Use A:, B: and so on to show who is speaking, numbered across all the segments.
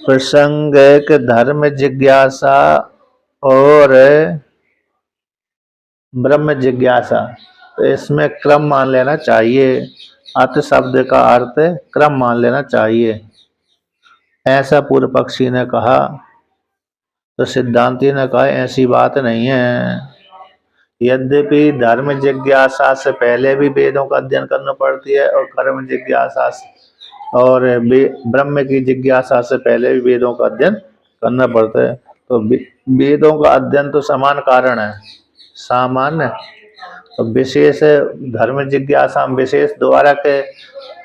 A: प्रसंगिक धर्म जिज्ञासा और ब्रह्म जिज्ञासा, तो इसमें क्रम मान लेना चाहिए। अत शब्द का अर्थ क्रम मान लेना चाहिए, ऐसा पूर्व पक्षी ने कहा। तो सिद्धांती ने कहा ऐसी बात नहीं है। यद्यपि धर्म जिज्ञासा से पहले भी वेदों का अध्ययन करना पड़ती है और कर्म जिज्ञासा और ब्रह्म की जिज्ञासा से पहले भी वेदों का अध्ययन करना पड़ता है। तो वेदों का अध्ययन तो समान कारण है, सामान्य। तो विशेष धर्म जिज्ञासा हम विशेष द्वारा के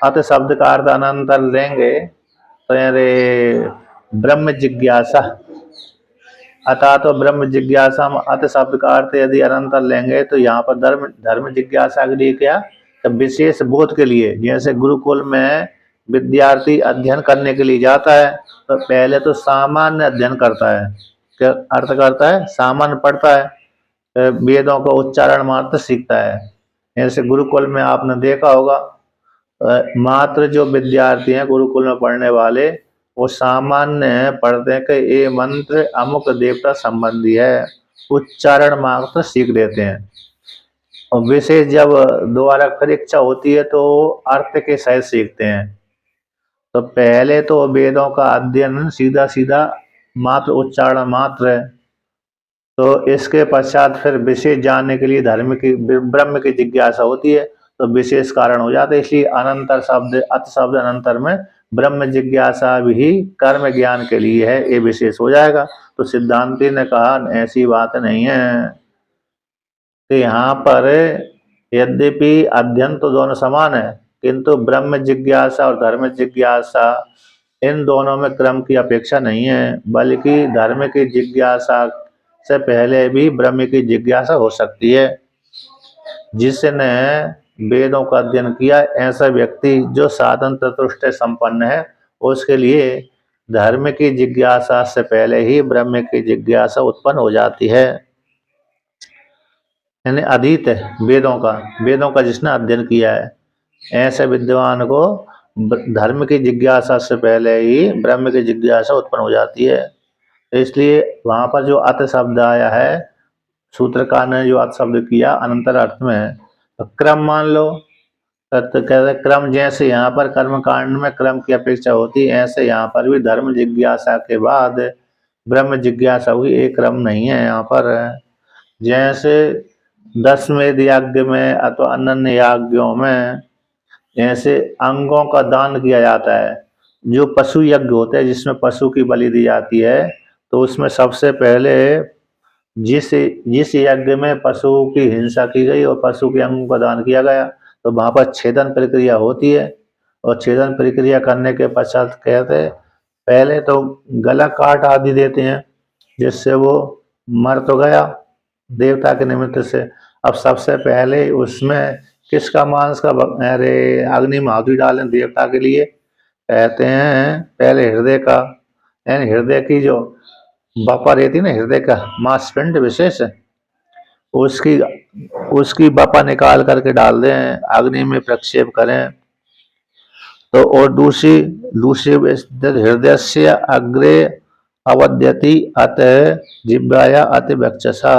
A: अत शब्द का अर्थ अनंतर लेंगे तो यारे ब्रह्म जिज्ञासा, अतः तो ब्रह्म जिज्ञासा अत शब्द का अर्थ यदि अनंतर लेंगे तो यहाँ पर धर्म जिज्ञासा के लिए क्या, तो विशेष बोध के लिए। जैसे गुरुकुल में विद्यार्थी अध्ययन करने के लिए जाता है तो पहले तो सामान्य अध्ययन करता है। क्या अर्थ करता है? सामान्य पढ़ता है, वेदों का उच्चारण मात्र सीखता है। जैसे गुरुकुल में आपने देखा होगा, मात्र जो विद्यार्थी हैं गुरुकुल में पढ़ने वाले वो सामान्य पढ़ते हैं कि ये मंत्र अमुक देवता संबंधी है, उच्चारण मात्र सीख लेते हैं। और विशेष जब दोबारा परीक्षा होती है तो अर्थ के सहित सीखते हैं। तो पहले तो वेदों का अध्ययन सीधा सीधा मात्र उच्चारण मात्र है। तो इसके पश्चात फिर विशेष जानने के लिए धर्म की ब्रह्म की जिज्ञासा होती है, तो विशेष कारण हो जाता है। इसलिए अनंतर शब्द अत शब्द अनंतर में ब्रह्म जिज्ञासा भी कर्म ज्ञान के लिए है, ये विशेष हो जाएगा। तो सिद्धांती ने कहा ऐसी बात नहीं है कि यहाँ पर यद्यपि अध्ययन तो दोनों समान है, किंतु ब्रह्म जिज्ञासा और धर्म जिज्ञासा इन दोनों में क्रम की अपेक्षा नहीं है, बल्कि धर्म की जिज्ञासा से पहले भी ब्रह्म की जिज्ञासा हो सकती है। जिसने वेदों का अध्ययन किया ऐसा व्यक्ति जो साधन चतुष्टय संपन्न है, उसके लिए धर्म की जिज्ञासा से पहले ही ब्रह्म की जिज्ञासा उत्पन्न हो जाती है। यानी अधीत है वेदों का जिसने अध्ययन किया है, ऐसे विद्वान को धर्म की जिज्ञासा से पहले ही ब्रह्म की जिज्ञासा उत्पन्न हो जाती है। इसलिए वहां पर जो अत शब्द आया है, सूत्रकार ने जो अत शब्द किया अनंतर अर्थ में है, तो क्रम मान लो। तो कहते क्रम जैसे यहाँ पर कर्म कांड में क्रम की अपेक्षा होती है, ऐसे यहाँ पर भी धर्म जिज्ञासा के बाद ब्रह्म जिज्ञासा हुई, एक क्रम नहीं है यहाँ पर। जैसे 10वें यज्ञ में अथवा अन्य यज्ञों में जैसे अंगों का दान किया जाता है, जो पशु यज्ञ होते हैं जिसमें पशु की बलि दी जाती है, तो उसमें सबसे पहले जिस यज्ञ में पशु की हिंसा की गई और पशु के अंगों का दान किया गया, तो वहां पर छेदन प्रक्रिया होती है। और छेदन प्रक्रिया करने के पश्चात कहते पहले तो गला काट आदि देते हैं, जिससे वो मर तो गया देवता के निमित्त से। अब सबसे पहले उसमें किसका मांस का अरे अग्नि में आहुति डालें देवता के लिए, कहते हैं पहले हृदय का, यानी हृदय की जो बपा रहती ना, हृदय का मांसपिंड विशेष है, उसकी बपा निकाल करके डाल दें, अग्नि में प्रक्षेप करें। तो और दूसरी हृदय से अग्रे अवद्यति अतः जिब्बाया अति वक्षसा,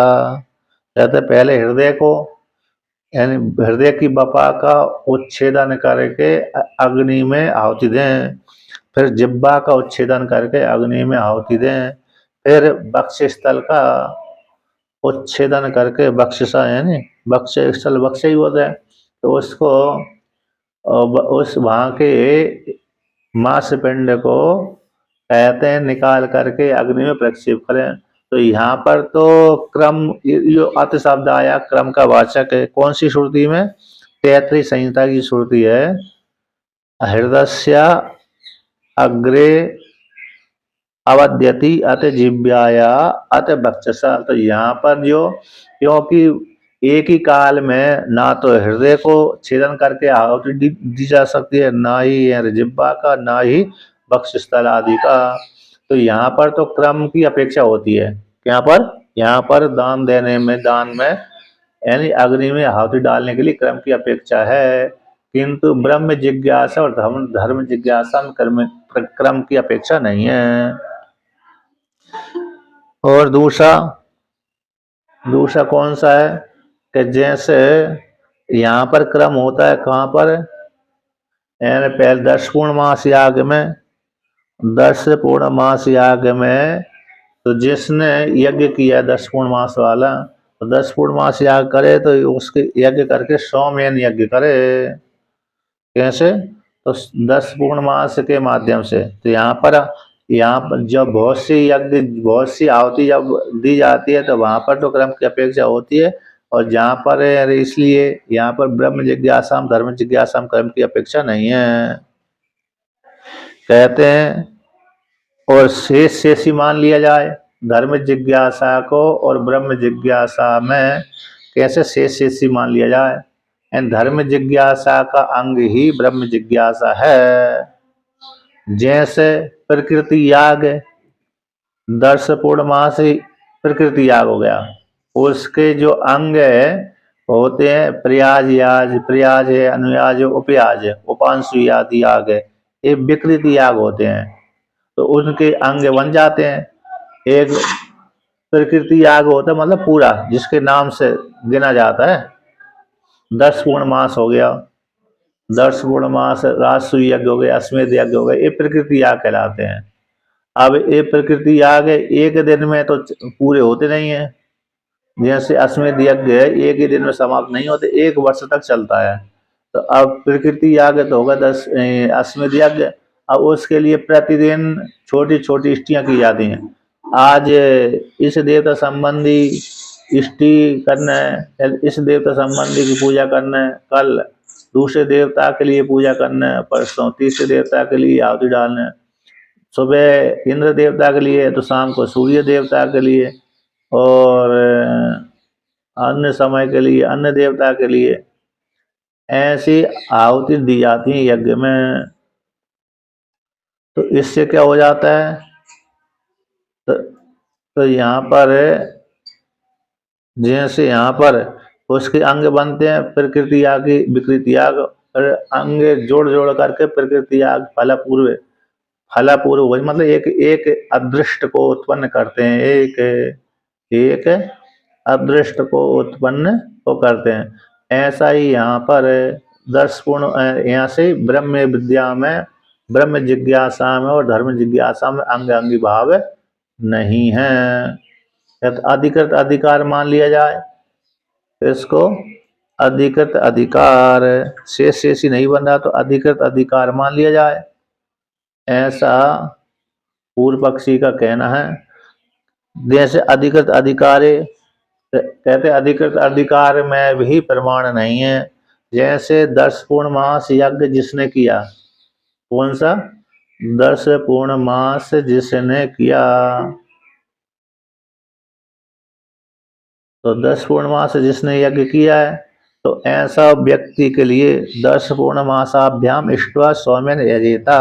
A: कहते पहले हृदय को यानी हृदय की बपा का उच्छेदन करके अग्नि में आहुति दें, फिर जिब्बा का उच्छेदन करके अग्नि में आहुति दें, फिर वक्ष स्थल का उच्छेदन करके वक्षसा यानी वक्ष स्थल वक्ष ही होता है, तो उसको उस वहाँ के मांसपिंड को कहते हैं निकाल करके अग्नि में प्रक्षेप करें। तो यहाँ पर तो क्रम जो अत शब्द आया क्रम का वाचक है। कौन सी श्रुति में? तैत्तिरीय संहिता की श्रुति है, हृदय अग्रे अवद्यति अत जिब्याया अत वक्षसा। तो यहाँ पर जो क्योंकि एक ही काल में ना तो हृदय को छेदन करके आहुति दी जा सकती है, ना ही जिब्बा का, ना ही वक्षस्थल आदि का, तो यहाँ पर तो क्रम की अपेक्षा होती है। यहाँ पर दान देने में यानी अग्नि में आहुति डालने के लिए क्रम की अपेक्षा है, किंतु ब्रह्म जिज्ञासा और धर्म जिज्ञासा में क्रम की अपेक्षा नहीं है। और दूसरा कौन सा है कि जैसे यहाँ पर क्रम होता है कहाँ पर, यानी पहले 10 पूर्णमास याग में, 10 पूर्णमास याग में तो जिसने यज्ञ किया 10 पूर्णमास वाला, तो 10 पूर्णमास याग करे तो उसके यज्ञ करके 100 यज्ञ करे। कैसे? तो 10 पूर्णमास के माध्यम से। तो यहाँ पर जब बहुत सी आहुति जब दी जाती है तो वहाँ पर तो क्रम की अपेक्षा होती है, और जहाँ पर इसलिए यहाँ पर ब्रह्म जिज्ञासा धर्म जिज्ञासा क्रम की अपेक्षा नहीं है, कहते हैं। और शेष ही मान लिया जाए धर्म जिज्ञासा को, और ब्रह्म जिज्ञासा में कैसे शेष ही मान लिया जाए। धर्म जिज्ञासा का अंग ही ब्रह्म जिज्ञासा है। जैसे प्रकृति याग, 10 पूर्णमास ही प्रकृति याग हो गया, उसके जो अंग होते हैं प्रयाज है, अनुयाज है, उपयाज है, उपांशु आदि याग है, ये विकृति याग होते हैं। तो उनके अंग बन जाते हैं। एक प्रकृति याग होता है मतलब पूरा, जिसके नाम से गिना जाता है। 10 पूर्णमास हो गया, 10 पूर्णमास राजसूय यज्ञ हो गए, अश्वमेध यज्ञ हो गए, ये प्रकृति याग कहलाते हैं। अब ये प्रकृति याग एक दिन में तो पूरे होते नहीं है। जैसे अश्वमेध यज्ञ है एक ही दिन में समाप्त नहीं होते, 1 वर्ष तक चलता है। तो अब प्रकृति याग तो होगा 10 अश्वमेध यज्ञ। अब उसके लिए प्रतिदिन छोटी छोटी इष्टियाँ की जाती हैं। आज इस देवता संबंधी इष्टि करना है, इस देवता संबंधी की पूजा करना है, कल दूसरे देवता के लिए पूजा करना है, परसों तीसरे देवता के लिए आहुति डालना है, सुबह इंद्र देवता के लिए तो शाम को सूर्य देवता के लिए, और अन्य समय के लिए अन्य देवता के लिए, ऐसी आहुति दी जाती है यज्ञ में। तो इससे क्या हो जाता है, तो यहाँ पर जैसे यहाँ पर उसके अंग बनते हैं प्रकृति याग की विकृति याग, और अंग जोड़ जोड़ करके प्रकृति याग फलापूर्व मतलब एक अदृष्ट को उत्पन्न करते हैं, एक अदृष्ट को उत्पन्न को करते हैं। ऐसा ही यहाँ पर 10 पूर्ण यहाँ से ब्रह्म विद्या में, ब्रह्म जिज्ञासा में और धर्म जिज्ञासा में अंग अंगी भाव नहीं है। अधिकृत अधिकार मान लिया जाए तो इसको अधिकृत अधिकार, शेष ही नहीं बन रहा तो अधिकृत अधिकार मान लिया जाए, ऐसा पूर्व पक्षी का कहना है। जैसे अधिकृत अधिकार कहते अधिकृत अधिकार में भी प्रमाण नहीं है। जैसे 10 पूर्णमास यज्ञ जिसने किया, कौन सा 10 पूर्णमास जिसने किया, तो 10 पूर्णमास जिसने यज्ञ किया है तो ऐसा व्यक्ति के लिए 10 पूर्णमासाभ्याम इष्ट्वा सौम्यन यजेता।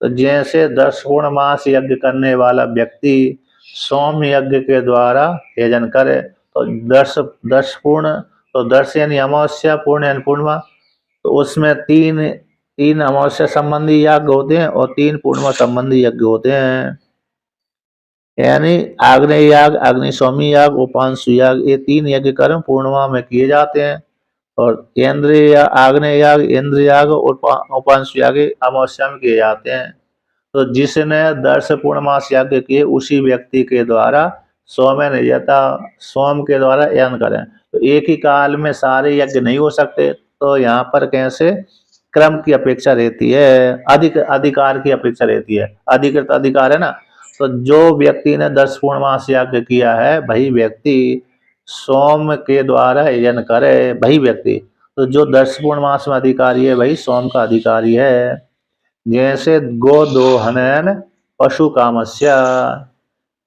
A: तो जैसे 10 पूर्णमास यज्ञ करने वाला व्यक्ति सौम्य यज्ञ के द्वारा यजन करे, तो 10 पूर्ण, तो 10 यानी अमावस्या, पूर्ण यानी पूर्णिमा, तो उसमें तीन अमावस्या संबंधी यज्ञ होते हैं और 3 पूर्णिमा संबंधी यज्ञ होते हैं। यानी आग्नेय याग, अग्निशोमी याग, उपांशु याग, ये 3 यज्ञ कर्म पूर्णिमा में किए जाते हैं, और आग्नेय याग, इंद्र याग और उपांशु याग अमावस्या में किए जाते हैं। तो जिसने 10 पूर्णमास यज्ञ किए उसी व्यक्ति के द्वारा सौम्य यथा सोम के द्वारा यज्ञ करें। तो एक ही काल में सारे यज्ञ नहीं हो सकते, तो यहाँ पर कैसे क्रम की अपेक्षा रहती है, अधिकार की अपेक्षा रहती है। अधिकृत अधिकार है ना, तो जो व्यक्ति ने 10 पूर्णमास यज्ञ किया है वही व्यक्ति सोम के द्वारा यजन करे, वही व्यक्ति। तो जो 10 पूर्णमास में अधिकारी है वही सोम का अधिकारी है। जैसे गोदोहनन पशु कामस्या,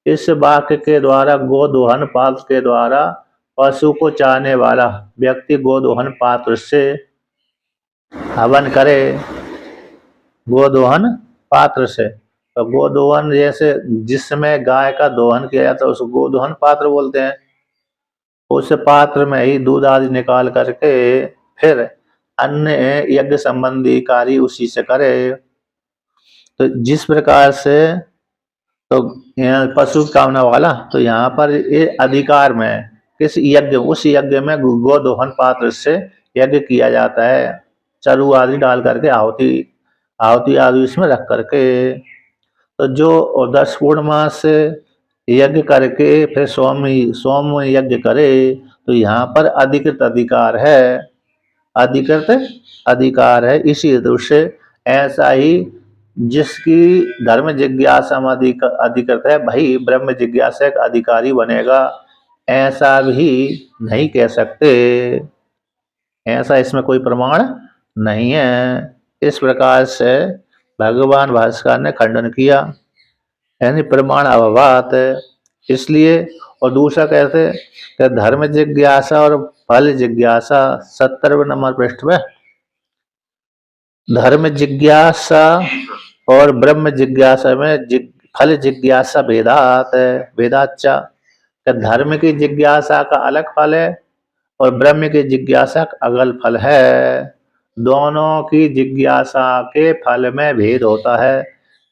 A: इस वाक्य के द्वारा गोदोहन पात्र के द्वारा पशु को चाहने वाला व्यक्ति गोदोहन पात्र से हवन करे, गोदोहन पात्र से। तो गोदोहन जैसे जिसमें गाय का दोहन किया जाता है उसको गोदोहन पात्र बोलते हैं। उस पात्र में ही दूध आदि निकाल करके फिर अन्य यज्ञ संबंधी कार्य उसी से करे। तो जिस प्रकार से तो यहाँ पशु कामना वाला, तो यहाँ पर ये अधिकार में किस यज्ञ, उस यज्ञ में गोदोहन पात्र से यज्ञ किया जाता है, चरु आदि डाल करके आहुति आहुति आदि इसमें रख करके। तो जो 10 पूर्णमास यज्ञ करके फिर सोम यज्ञ करे, तो यहाँ पर अधिकृत अधिकार है, अधिकृत अधिकार है। इसी हेतु से ऐसा ही जिसकी धर्म जिज्ञासा में अधिकृत है, वही ब्रह्म जिज्ञासा का अधिकारी बनेगा, ऐसा भी नहीं कह सकते। ऐसा इसमें कोई प्रमाण नहीं है। इस प्रकार से भगवान भास्कर ने खंडन किया, यानी प्रमाण अभावात। इसलिए और दूसरा कहते कि धर्म जिज्ञासा और फल जिज्ञासा 70वें नंबर पृष्ठ में, धर्म जिज्ञासा और ब्रह्म जिज्ञासा में फल जिज्ञासा भेदात है, भेदाच्चा। धर्म की जिज्ञासा का अलग फल है और ब्रह्म की जिज्ञासा का अलग फल है। दोनों की जिज्ञासा के फल में भेद होता है।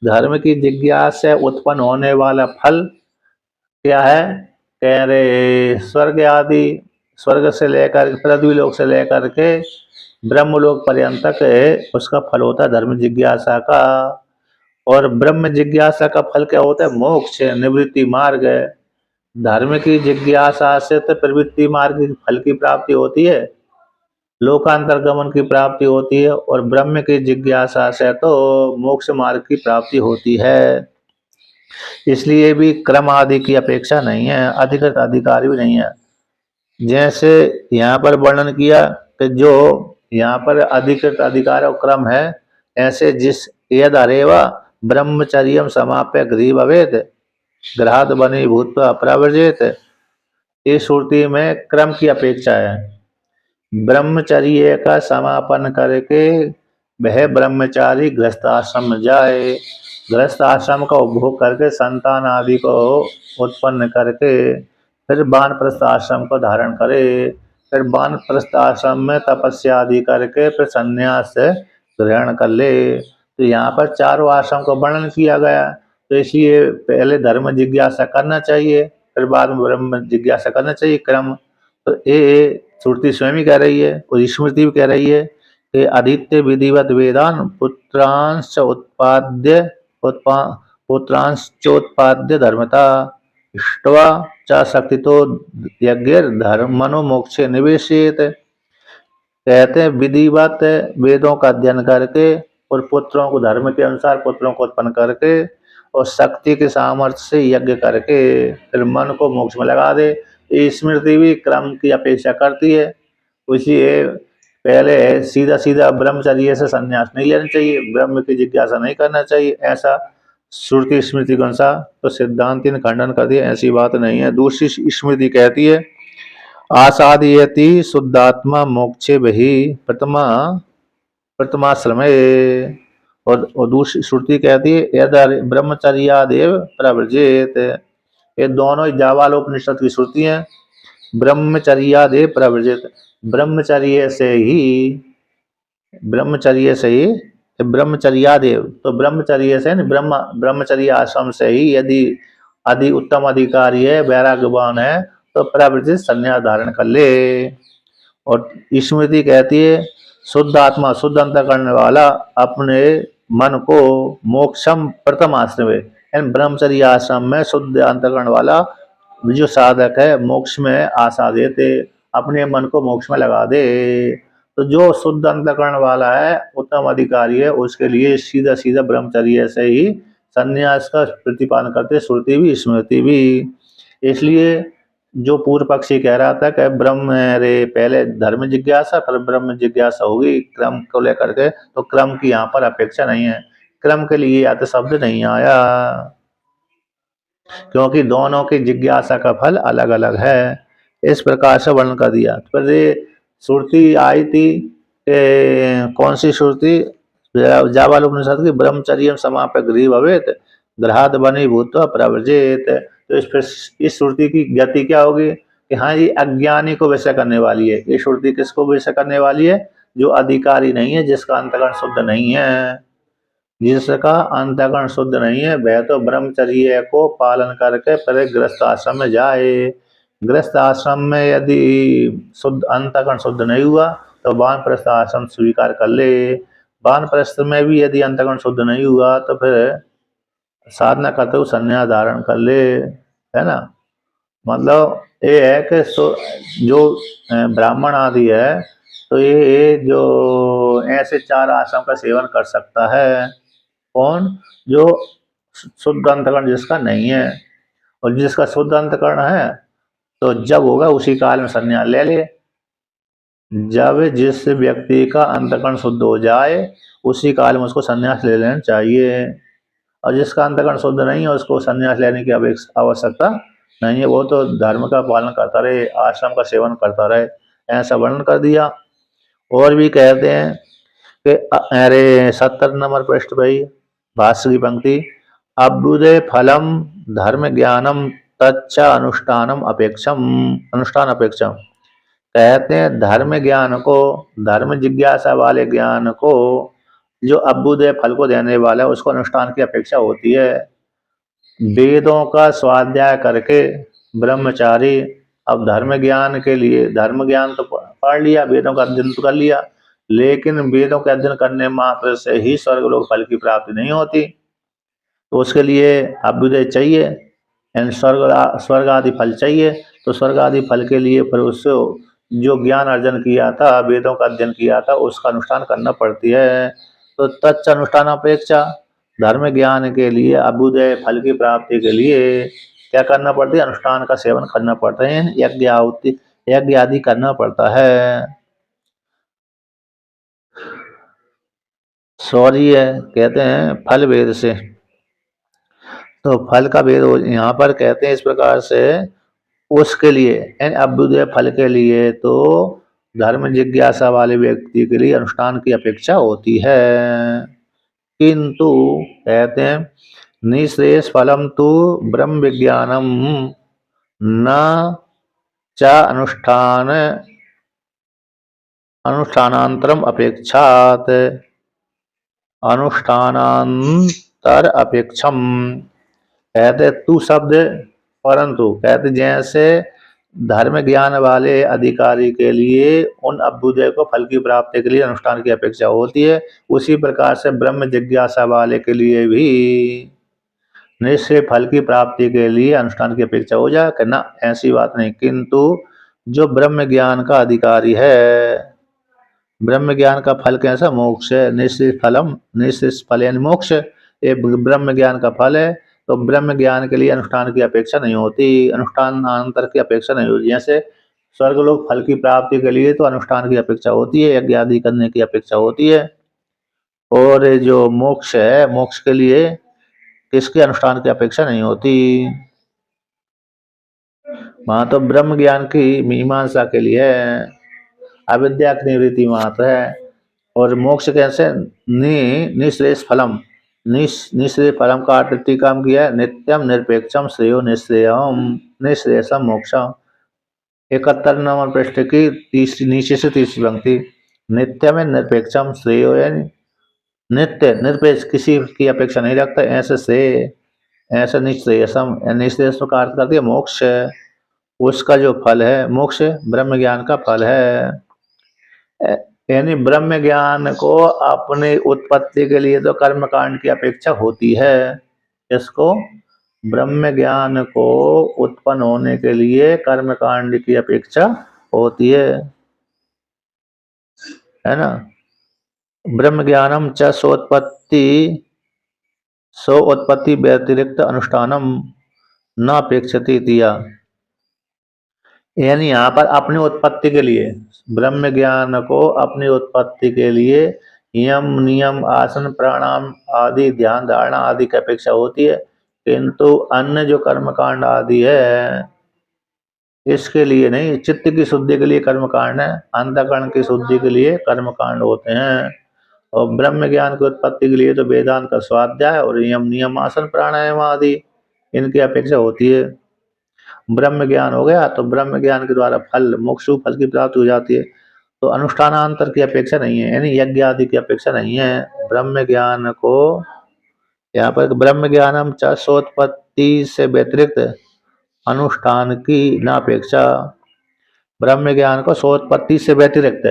A: धर्म की जिज्ञासा उत्पन्न होने वाला फल क्या है, कह रहे स्वर्ग आदि, स्वर्ग से लेकर पृथ्वी लोक से लेकर के ब्रह्मलोक पर्यंत तक उसका फल होता है धर्म जिज्ञासा का। और ब्रह्म जिज्ञासा का फल क्या होता है, मोक्ष, निवृत्ति मार्ग। धर्म की जिज्ञासा से तो प्रवृत्ति मार्ग की फल की प्राप्ति होती है, लोकांतर गमन की प्राप्ति होती है, और ब्रह्म की जिज्ञासा से तो मोक्ष मार्ग की प्राप्ति होती है। इसलिए भी क्रम आदि की अपेक्षा नहीं है, अधिकृत अधिकारी भी नहीं है। जैसे यहाँ पर वर्णन किया कि जो यहाँ पर अधिकृत अधिकार और क्रम है, ऐसे जिस यद अरेवा ब्रह्मचर्य समाप्य गृह भवेत ग्रहाद बनी भूत अप्रवर्जित, इस श्रुति में क्रम की अपेक्षा है। ब्रह्मचर्य का समापन करके वह ब्रह्मचारी गृहस्थाश्रम जाए, गृहस्थाश्रम का उपभोग करके संतान आदि को उत्पन्न करके फिर वानप्रस्थ आश्रम को धारण करे, फिर वानप्रस्थ आश्रम में तपस्या आदि करके फिर संन्यास ग्रहण कर ले। तो यहाँ पर चारों आश्रम को वर्णन किया गया, तो इसलिए पहले धर्म जिज्ञासा करना चाहिए, फिर बाद में ब्रह्म जिज्ञासा करना चाहिए, क्रम। तो ये श्रुति स्वयं ही कह रही है और स्मृति भी कह रही है कि आदित्य विधिवत वेदान पुत्रांश उत्पाद्य पुत्रांश्चोत्पाद्य धर्मता इष्ट्वा च शक्ति तो यज्ञ धर्म मनो मोक्षे निवेशित। कहते हैं विधिवत वेदों का अध्ययन करके और पुत्रों को धर्म के अनुसार पुत्रों को उत्पन्न करके और शक्ति के सामर्थ्य से यज्ञ करके फिर मन को मोक्ष में लगा दे। ये स्मृति भी क्रम की अपेक्षा करती है। इसलिए पहले सीधा सीधा ब्रह्मचर्य से संन्यास नहीं लेना चाहिए, ब्रह्म की जिज्ञासा नहीं करना चाहिए, ऐसा श्रुति स्मृति के अनुसार। तो सिद्धांति ने खंडन कर दिया, ऐसी बात नहीं है। दूसरी स्मृति कहती है आसादयति शुद्धात्मा मोक्षे बहि प्रथमाश्रमे, और दूसरी श्रुति कहती है यदि ब्रह्मचर्यादेव प्रवर्जित। ये दोनों ही जावालोपनिषद की श्रुति हैं। ब्रह्मचर्यादेव प्रवर्जित, ब्रह्मचर्य से ही ब्रह्मचर्यादेव, तो ब्रह्मचर्य से ब्रह्मचर्य आश्रम से ही यदि उत्तम अधिकारी है, वैराग्यवान है, तो प्रवृत्ति संन्यास धारण कर ले। और स्मृति कहती है शुद्ध आत्मा, शुद्ध अंतर करने वाला अपने मन को मोक्षम प्रथम आश्रम है, यानी ब्रह्मचर्य आश्रम में शुद्ध अंतर करने वाला जो साधक है मोक्ष में आशा देते, अपने मन को मोक्ष में लगा दे। तो जो शुद्ध अंतकरण वाला है, उत्तम अधिकारी है, उसके लिए सीधा सीधा ब्रह्मचर्य से ही संन्यास का प्रतिपादन करते श्रुति भी स्मृति भी। इसलिए जो पूर्व पक्षी कह रहा था कि ब्रह्म रे पहले धर्म जिज्ञासा फिर ब्रह्म जिज्ञासा होगी क्रम को लेकर के, तो क्रम की यहाँ पर अपेक्षा नहीं है, क्रम के लिए या तो शब्द नहीं आया, क्योंकि दोनों की जिज्ञासा का फल अलग अलग है। इस प्रकार से वर्णन कर दिया। पर ये श्रुति आई थी, कौन सी श्रुति, जावालोपनिषद की ब्रह्मचर्य समाप्य गृह भवेत ग्रहाद बनी भूत प्रवर्जित। तो इस श्रुति की गति क्या होगी कि हाँ, ये अज्ञानी को विषय करने वाली है। ये श्रुति किसको विषय करने वाली है, जो अधिकारी नहीं है, जिसका अंतकरण शुद्ध नहीं है। जिसका अंतःकरण शुद्ध नहीं है वह तो ब्रह्मचर्य को पालन करके फिर गृहस्थ आश्रम में जाए। गृहस्थ आश्रम में यदि शुद्ध अंतःकरण शुद्ध नहीं हुआ तो वानप्रस्थ आश्रम स्वीकार कर ले। वानप्रस्थ में भी यदि अंतःकरण शुद्ध नहीं हुआ तो फिर साधना करते हुए संन्यास धारण कर ले, है ना। मतलब ये है कि जो ब्राह्मण आदि है तो ये जो ऐसे 4 आश्रम का सेवन कर सकता है। कौन? जो शुद्ध अंतःकरण जिसका नहीं है। और जिसका शुद्ध अंतःकरण है तो जब होगा उसी काल में संन्यास ले ले। जब जिस व्यक्ति का अंतःकरण शुद्ध हो जाए उसी काल में उसको संन्यास ले लेना चाहिए। और जिसका अंतःकरण शुद्ध नहीं है उसको संन्यास लेने की आवश्यकता नहीं है, वो तो धर्म का पालन करता रहे, आश्रम का सेवन करता रहे, ऐसा वर्णन कर दिया। और भी कहते हैं कि अरे 70 नंबर पृष्ठ भाई भाष्य की पंक्ति, अभ्युदय फलम धर्म ज्ञानम तच्च अनुष्ठान अपेक्षम। कहते हैं धर्म ज्ञान को, धर्म जिज्ञासा वाले ज्ञान को जो अभ्युदय फल को देने वाला है उसको अनुष्ठान की अपेक्षा होती है। वेदों का स्वाध्याय करके ब्रह्मचारी अब धर्म ज्ञान के लिए, धर्म ज्ञान तो पढ़ लिया, वेदों का अध्ययन तो कर लिया, लेकिन वेदों का अध्ययन करने मात्र से ही स्वर्ग लोक फल की प्राप्ति नहीं होती। तो उसके लिए अभ्युदय चाहिए, यानी स्वर्ग आदि फल चाहिए। तो स्वर्ग आदि फल के लिए फिर उससे जो ज्ञान अर्जन किया था, वेदों का अध्ययन किया था, उसका अनुष्ठान करना पड़ती है। तो तच्च अनुष्ठान अपेक्षा, धर्म ज्ञान के लिए अभ्युदय फल की प्राप्ति के लिए क्या करना पड़ता है? अनुष्ठान का सेवन करना पड़ता है, यज्ञ आदि करना पड़ता है। शौर्य कहते हैं फल भेद से, तो फल का भेद यहाँ पर कहते हैं इस प्रकार से, उसके लिए यानी अभ्युदय फल के लिए तो धर्म जिज्ञासा वाले व्यक्ति के लिए अनुष्ठान की अपेक्षा होती है। किंतु कहते हैं निःश्रेयस फलम तो ब्रह्म विज्ञानम न च अनुष्ठानांतरम अपेक्षात अनुष्ठानांतर अपेक्षम। कहते तू शब्द परंतु, कहते जैसे धर्म ज्ञान वाले अधिकारी के लिए उन अभ्युदय को फल की प्राप्ति के लिए अनुष्ठान की अपेक्षा होती है, उसी प्रकार से ब्रह्म जिज्ञासा वाले के लिए भी निश्चय फल की प्राप्ति के लिए अनुष्ठान की अपेक्षा हो जाए कि ना, ऐसी बात नहीं। किंतु जो ब्रह्म ज्ञान का अधिकारी है, ब्रह्म ज्ञान का फल कैसा? मोक्ष है। निश्चित फलम, निश्चित फल यानी मोक्ष, ये ब्रह्म ज्ञान का फल है। तो ब्रह्म ज्ञान के लिए अनुष्ठान की अपेक्षा नहीं होती, अनुष्ठानांतर की अपेक्षा नहीं होती। जैसे स्वर्गलोक फल की प्राप्ति के लिए तो अनुष्ठान की अपेक्षा होती है, यज्ञ आदि करने की अपेक्षा होती है। और जो मोक्ष है, मोक्ष के लिए किसके अनुष्ठान की अपेक्षा नहीं होती। वहां तो ब्रह्म ज्ञान की मीमांसा के लिए अविद्या की निवृत्ति मात्र है। और मोक्ष कैसे? निःश्रेयस फलम, निःश्रेय फलम का अर्थ टीका में किया है नित्यम निरपेक्षम श्रेयो निःश्रेयम निःश्रेयसम मोक्षम। 71 नंबर पृष्ठ की तीसरी नीचे से तीसरी पंक्ति, नित्यम निरपेक्षम श्रेयो यानी नित्य निरपेक्ष, किसी की अपेक्षा नहीं रखता, ऐसे से ऐसा निःश्रेयसम, निःश्रेयस का अर्थ करती है मोक्ष, उसका जो फल है मोक्ष ब्रह्म ज्ञान का फल है। यानी ब्रह्म ज्ञान को अपने उत्पत्ति के लिए तो कर्म कांड की अपेक्षा होती है। इसको ब्रह्म ज्ञान को उत्पन्न होने के लिए कर्म कांड की अपेक्षा होती है ना। ब्रह्म ज्ञानम च सोत्पत्ति व्यतिरिक्त अनुष्ठानम न अपेक्षति दिया। यानी यहाँ पर अपनी उत्पत्ति के लिए, ब्रह्म ज्ञान को अपनी उत्पत्ति के लिए यम नियम आसन प्राणायाम आदि ध्यान धारणा आदि की अपेक्षा होती है, किंतु अन्य जो कर्म कांड आदि है इसके लिए नहीं। चित्त की शुद्धि के लिए कर्म कांड है, अंतःकरण की शुद्धि के लिए कर्म कांड होते हैं। और ब्रह्म ज्ञान की उत्पत्ति के लिए तो वेदांत का स्वाध्याय और यम नियम आसन प्राणायाम आदि इनकी अपेक्षा होती है। ब्रह्म ज्ञान हो गया तो ब्रह्म ज्ञान के द्वारा फल मोक्ष फल की प्राप्ति हो जाती है, तो अनुष्ठानांतर की अपेक्षा नहीं है, यानी यज्ञ आदि की अपेक्षा नहीं है। ब्रह्म ज्ञान को यहाँ पर ब्रह्म ज्ञानम च सोत्पत्ति से व्यतिरिक्त अनुष्ठान की नापेक्षा, ब्रह्म ज्ञान को सोत्पत्ति से व्यतिरिक्त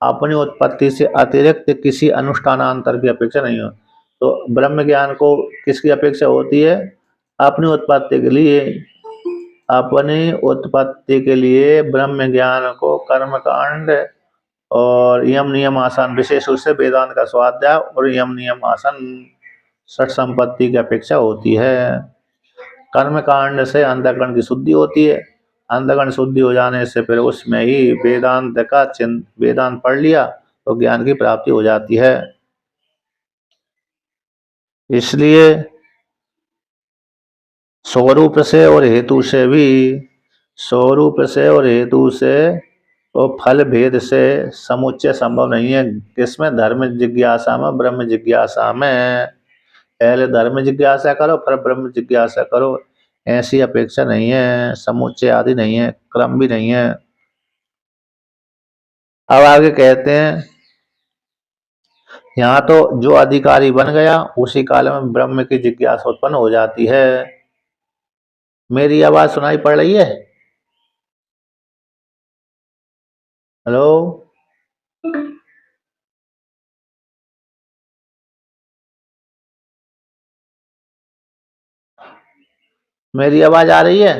A: अपनी उत्पत्ति से अतिरिक्त किसी अनुष्ठानांतर की अपेक्षा नहीं हो। तो ब्रह्म ज्ञान को किसकी अपेक्षा होती है? अपनी उत्पत्ति के लिए। अपनी उत्पत्ति के लिए ब्रह्म ज्ञान को कर्मकांड और यम नियम आसन, विशेष रूप से वेदांत का स्वाध्याय और यम नियम आसन षट संपत्ति की अपेक्षा होती है। कर्म कांड से अंतःकरण की शुद्धि होती है। अंतःकरण शुद्धि हो जाने से फिर उसमें ही वेदांत पढ़ लिया तो ज्ञान की प्राप्ति हो जाती है। इसलिए स्वरूप से और हेतु से भी, स्वरूप से और हेतु से और फल भेद से समुच्चय संभव नहीं है। किसमें? धर्म जिज्ञासा में, ब्रह्म जिज्ञासा में। पहले धर्म जिज्ञासा करो फिर ब्रह्म जिज्ञासा करो, ऐसी अपेक्षा नहीं है। समुच्चय आदि नहीं है, क्रम भी नहीं है। अब आगे कहते हैं, यहाँ तो जो अधिकारी बन गया उसी काल में ब्रह्म की जिज्ञासा उत्पन्न हो जाती है। मेरी आवाज सुनाई पड़ रही है? हेलो, मेरी आवाज आ रही है?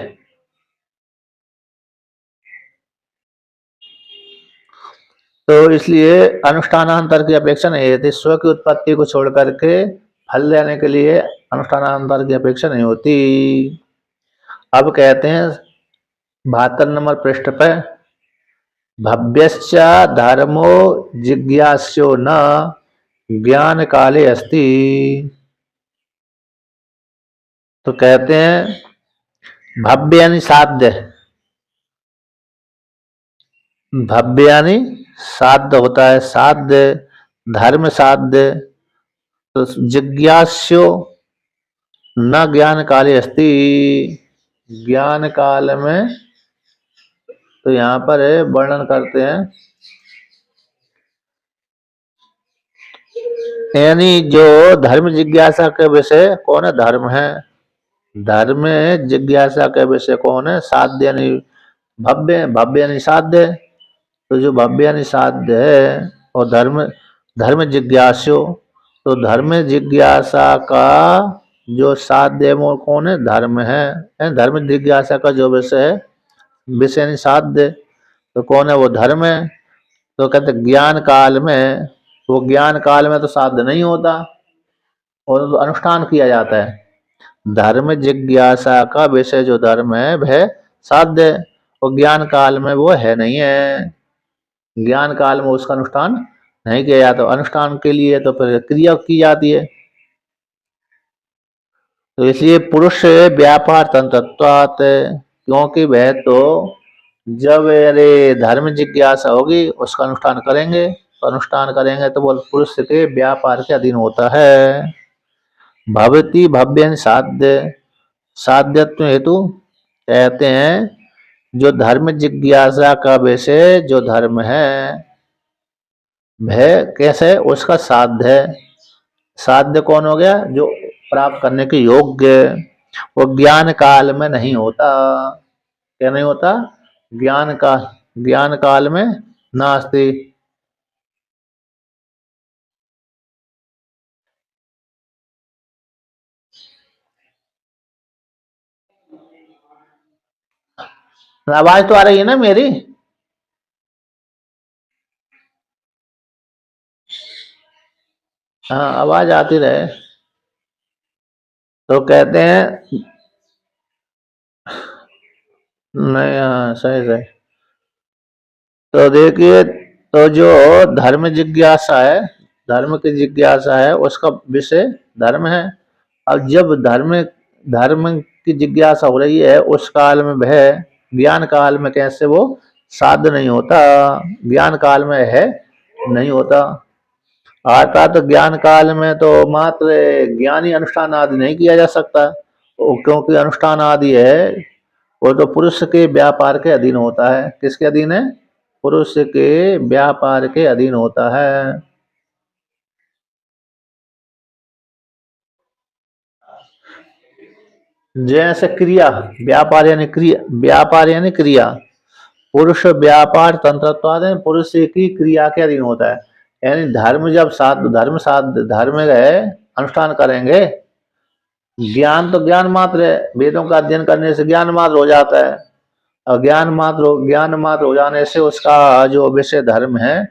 A: तो इसलिए अनुष्ठानांतर की अपेक्षा नहीं होती। स्व की उत्पत्ति को छोड़ करके फल लेने के लिए अनुष्ठानांतर की अपेक्षा नहीं होती। अब कहते हैं 72 नंबर पृष्ठ पे, भव्यश्च धर्मो जिज्ञास्यो न ज्ञान काले अस्ति। तो कहते हैं भव्य यानी साध्य, भव्य यानी साध्य होता है, साध्य, धर्म साध्य। तो जिज्ञास्यो न ज्ञान काले अस्ति, ज्ञान काल में। तो यहाँ पर वर्णन करते हैं, यानी जो धर्म जिज्ञासा के विषय कौन है? धर्म है। धर्म जिज्ञासा के विषय कौन है? साध्य यानी भव्य, भव्य यानी साध्य। तो जो भव्य यानी साध्य है और धर्म, धर्म जिज्ञासु, तो धर्म जिज्ञासा का जो साध्य वो कौन है? धर्म है। धर्म जिज्ञासा का जो विषय है, विषय यानी साध्य, तो कौन है? वो धर्म है। तो कहते ज्ञान काल में, वो ज्ञान काल में तो साध्य नहीं होता और तो अनुष्ठान किया जाता है। धर्म जिज्ञासा का विषय जो धर्म है वह साध्य, और ज्ञान काल में वो है नहीं है। ज्ञान काल में उसका अनुष्ठान नहीं किया जाता। अनुष्ठान के लिए तो फिर क्रिया की जाती है। तो इसलिए पुरुष व्यापार तंत्रत्वात्, क्योंकि वह तो जब अरे धर्म जिज्ञासा होगी उसका अनुष्ठान करेंगे, तो अनुष्ठान करेंगे तो वो पुरुष के व्यापार के अधीन होता है। भवती भव्य साध्य, साध्यत्व हेतु कहते हैं जो धर्म जिज्ञासा का विषय जो धर्म है वह कैसे? उसका साध्य है। साध्य कौन हो गया? जो प्राप्त करने के योग्य। वो ज्ञान काल में नहीं होता। क्या नहीं होता? ज्ञान काल में नास्ति। आवाज तो आ रही है ना मेरी? हाँ, आवाज आती रहे। तो कहते हैं नहीं, हाँ सही सही। तो देखिए, तो जो धर्म जिज्ञासा है, धर्म की जिज्ञासा है उसका विषय धर्म है। अब जब धर्म धर्म की जिज्ञासा हो रही है उस काल में वह ज्ञान काल में कैसे वो साध्य नहीं होता? ज्ञान काल में है नहीं होता। आता तो ज्ञान काल में तो मात्र ज्ञानी अनुष्ठान आदि नहीं किया जा सकता, क्योंकि अनुष्ठान आदि है वो तो पुरुष के व्यापार के अधीन होता है। किसके अधीन है? पुरुष के व्यापार के अधीन होता है। जैसे क्रिया, व्यापार यानी क्रिया। पुरुष व्यापार तंत्रत्वाद है, पुरुष की क्रिया के अधीन होता है। यानी धर्म जब धर्म है, अनुष्ठान करेंगे। ज्ञान तो ज्ञान मात्र है, वेदों का अध्ययन करने से ज्ञान मात्र हो जाता है। और ज्ञान मात्र हो जाने से उसका जो विषय धर्म है,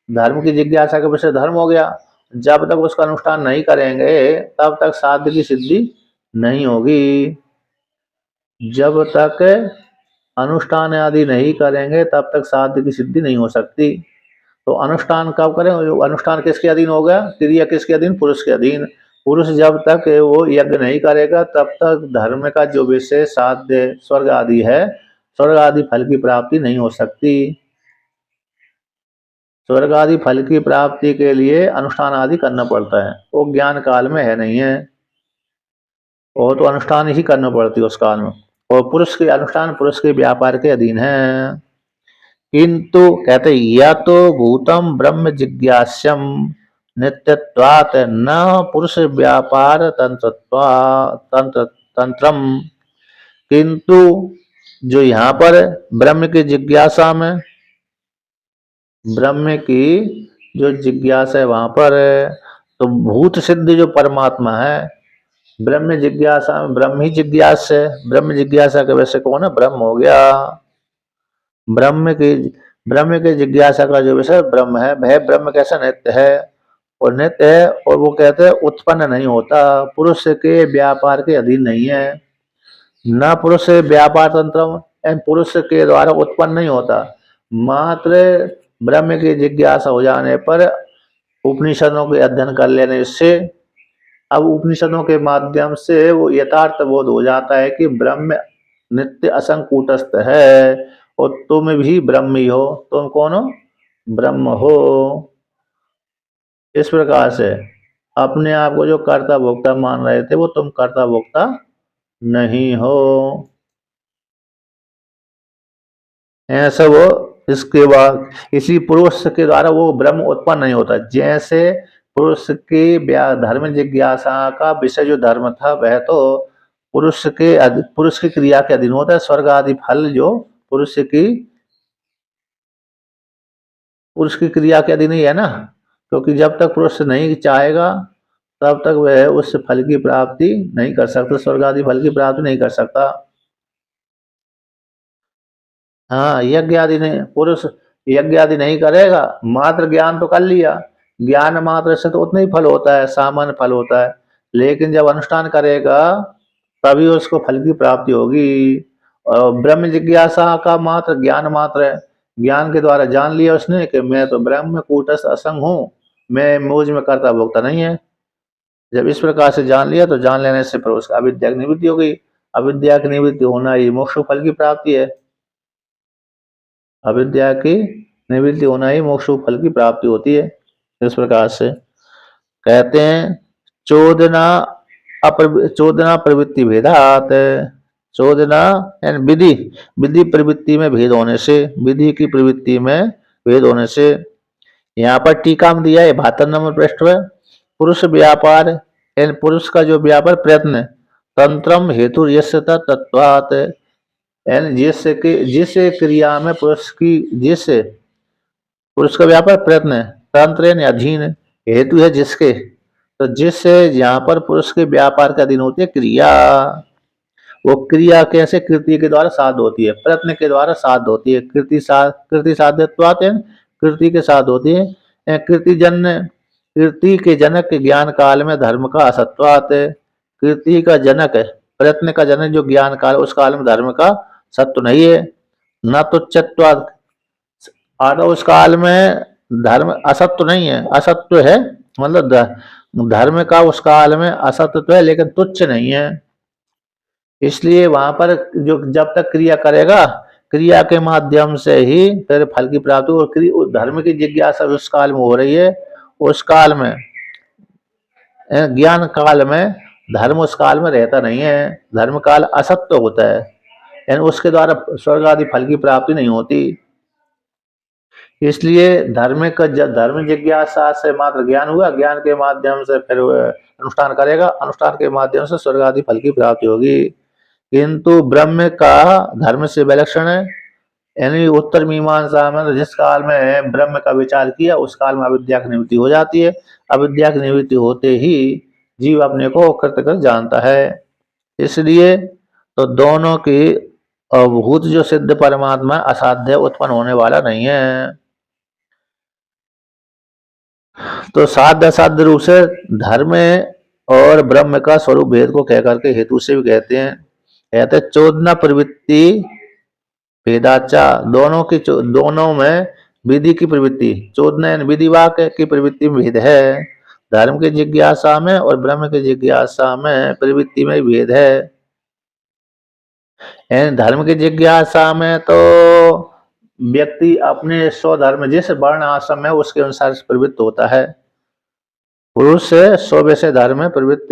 A: धर्म की जिज्ञासा का विषय धर्म हो गया। जब तक उसका अनुष्ठान नहीं करेंगे तब तक साध्य की सिद्धि नहीं होगी। जब तक अनुष्ठान आदि नहीं करेंगे तब तक साध्य की सिद्धि नहीं हो सकती। तो अनुष्ठान कब करें? अनुष्ठान किसके अधीन हो गया? क्रिया किसके अधीन? पुरुष के अधीन। पुरुष जब तक वो यज्ञ नहीं करेगा तब तक धर्म का जो विषय साध्य स्वर्ग आदि है, स्वर्ग आदि फल की प्राप्ति नहीं हो सकती। स्वर्ग आदि फल की प्राप्ति के लिए अनुष्ठान आदि करना पड़ता है, वो ज्ञान काल में है नहीं है, वो तो अनुष्ठान ही करना पड़ती है उस काल में। और पुरुष के अनुष्ठान पुरुष के व्यापार के अधीन है। किंतु कहते या तो भूतम ब्रह्म जिज्ञास्यम नित्यत्वात् न पुरुष व्यापार तंत्रम। किंतु जो यहाँ पर ब्रह्म की जिज्ञासा में, ब्रह्म की जो जिज्ञासा है वहां पर, तो भूत सिद्ध जो परमात्मा है, ब्रह्म जिज्ञासा में ब्रह्म ही जिज्ञासा है। ब्रह्म जिज्ञासा के वैसे कौन है? ब्रह्म हो गया। ब्रह्म की ब्रह्म के जिज्ञासा का जो विषय ब्रह्म है, वह ब्रह्म कैसा? नित्य है। और नित्य है, और वो कहते हैं उत्पन्न नहीं होता, पुरुष के व्यापार के अधीन नहीं है। न पुरुष व्यापार तंत्र, पुरुष के द्वारा उत्पन्न नहीं होता। मात्र ब्रह्म की जिज्ञासा हो जाने पर उपनिषदों के अध्ययन कर लेने से, अब उपनिषदों के माध्यम से वो यथार्थ बोध हो जाता है कि ब्रह्म नित्य असंग कूटस्थ है, और तुम भी ब्रह्म ही हो। तुम कौन हो? ब्रह्म हो। इस प्रकार से अपने आप को जो कर्ता भोक्ता मान रहे थे, वो तुम कर्ता भोक्ता नहीं हो। ऐसा वो इसके बाद इसी पुरुष के द्वारा वो ब्रह्म उत्पन्न नहीं होता। जैसे पुरुष के धर्म जिज्ञासा का विषय जो धर्म था, वह तो पुरुष की क्रिया के अधीन होता है। स्वर्ग आदि फल जो पुरुष की क्रिया के अधीन ही है ना, क्योंकि जब तक पुरुष नहीं चाहेगा तब तक वह उस फल की प्राप्ति नहीं कर सकता, स्वर्ग आदि फल की प्राप्ति नहीं कर सकता। हाँ, यज्ञ आदि नहीं, पुरुष यज्ञ आदि नहीं करेगा, मात्र ज्ञान तो कर लिया, ज्ञान मात्र से तो उतना ही फल होता है, सामान्य फल होता है। लेकिन जब अनुष्ठान करेगा तभी उसको फल की प्राप्ति होगी। और ब्रह्म जिज्ञासा का मात्र ज्ञान मात्र है। ज्ञान के द्वारा जान लिया उसने कि मैं तो ब्रह्म कूटस्थ असंग हूँ, मैं मुझ में कर्ता भोक्ता नहीं है। जब इस प्रकार से जान लिया तो जान लेने से फिर उसका अविद्या की निवृत्ति हो गई। अविद्या की निवृत्ति होना ही मोक्ष फल की प्राप्ति है। अविद्या की निवृत्ति होना ही मोक्ष फल की प्राप्ति होती है। इस प्रकार से कहते हैं चोदना चोदना प्रवृत्ति भेदात। चोदना यानी विधि, विधि प्रवृत्ति में भेद होने से, विधि की प्रवृत्ति में भेद होने से। यहाँ पर टीका में दिया है 72 नंबर पृष्ठ में, पुरुष व्यापार यानी पुरुष का जो व्यापार प्रयत्न, तंत्रम हेतु यस्य तत्वात्, यानी जिस क्रिया में पुरुष का व्यापार प्रयत्न है, तंत्र यानी अधीन, हेतु है जिसके, तो जिससे यहाँ पर पुरुष के व्यापार का अधीन होती है क्रिया। वो क्रिया कैसे? कृति के द्वारा साध होती है, प्रयत्न के द्वारा साध होती है। कृति साध्यत्वात् कृति के साथ होती है। कृति के जनक ज्ञान काल में धर्म का असत्वात्, कृति का जनक है, प्रयत्न का जनक जो ज्ञान काल, उस काल में धर्म का सत्व नहीं है। न तुच्छत्वात्, और उस काल में धर्म असत्व नहीं है, असत्व है, मतलब धर्म का उस काल में असत्व तो है लेकिन तुच्छ नहीं है। इसलिए वहां पर जो जब तक क्रिया करेगा, क्रिया के माध्यम से ही फिर फल की प्राप्ति, और धर्म की जिज्ञासा उस काल में हो रही है। उस काल में ज्ञान काल में धर्म उस काल में रहता नहीं है, धर्म काल असत्य होता है, यानी उसके द्वारा स्वर्ग आदि फल की प्राप्ति नहीं होती। इसलिए धर्म जिज्ञासा से मात्र ज्ञान हुआ, ज्ञान के माध्यम से फिर अनुष्ठान करेगा, अनुष्ठान के माध्यम से स्वर्ग आदि फल की प्राप्ति होगी। किंतु ब्रह्म का धर्म से विलक्षण है। यानी उत्तर मीमांसा में तो जिस काल में ब्रह्म का विचार किया उस काल में अविद्या की निवृत्ति हो जाती है। अविद्या की निवृत्ति होते ही जीव अपने को कृतकृत जानता है। इसलिए तो दोनों की अभूत जो सिद्ध परमात्मा असाध्य उत्पन्न होने वाला नहीं है। तो साध्य असाध्य रूप से धर्म और ब्रह्म का स्वरूप भेद को कह करके हेतु से भी कहते चोदना प्रवृत्ति भेदाचा, दोनों में विधि की प्रवृत्ति, चोदना विधि वाक्य की प्रवृत्ति में भेद है। धर्म की जिज्ञासा में और ब्रह्म की जिज्ञासा में प्रवृत्ति में भेद है। धर्म की जिज्ञासा में तो व्यक्ति अपने स्वधर्म जिस वर्ण आश्रम है उसके अनुसार प्रवृत्त होता है। पुरुष से स्व वैसे धर्म में प्रवृत्त,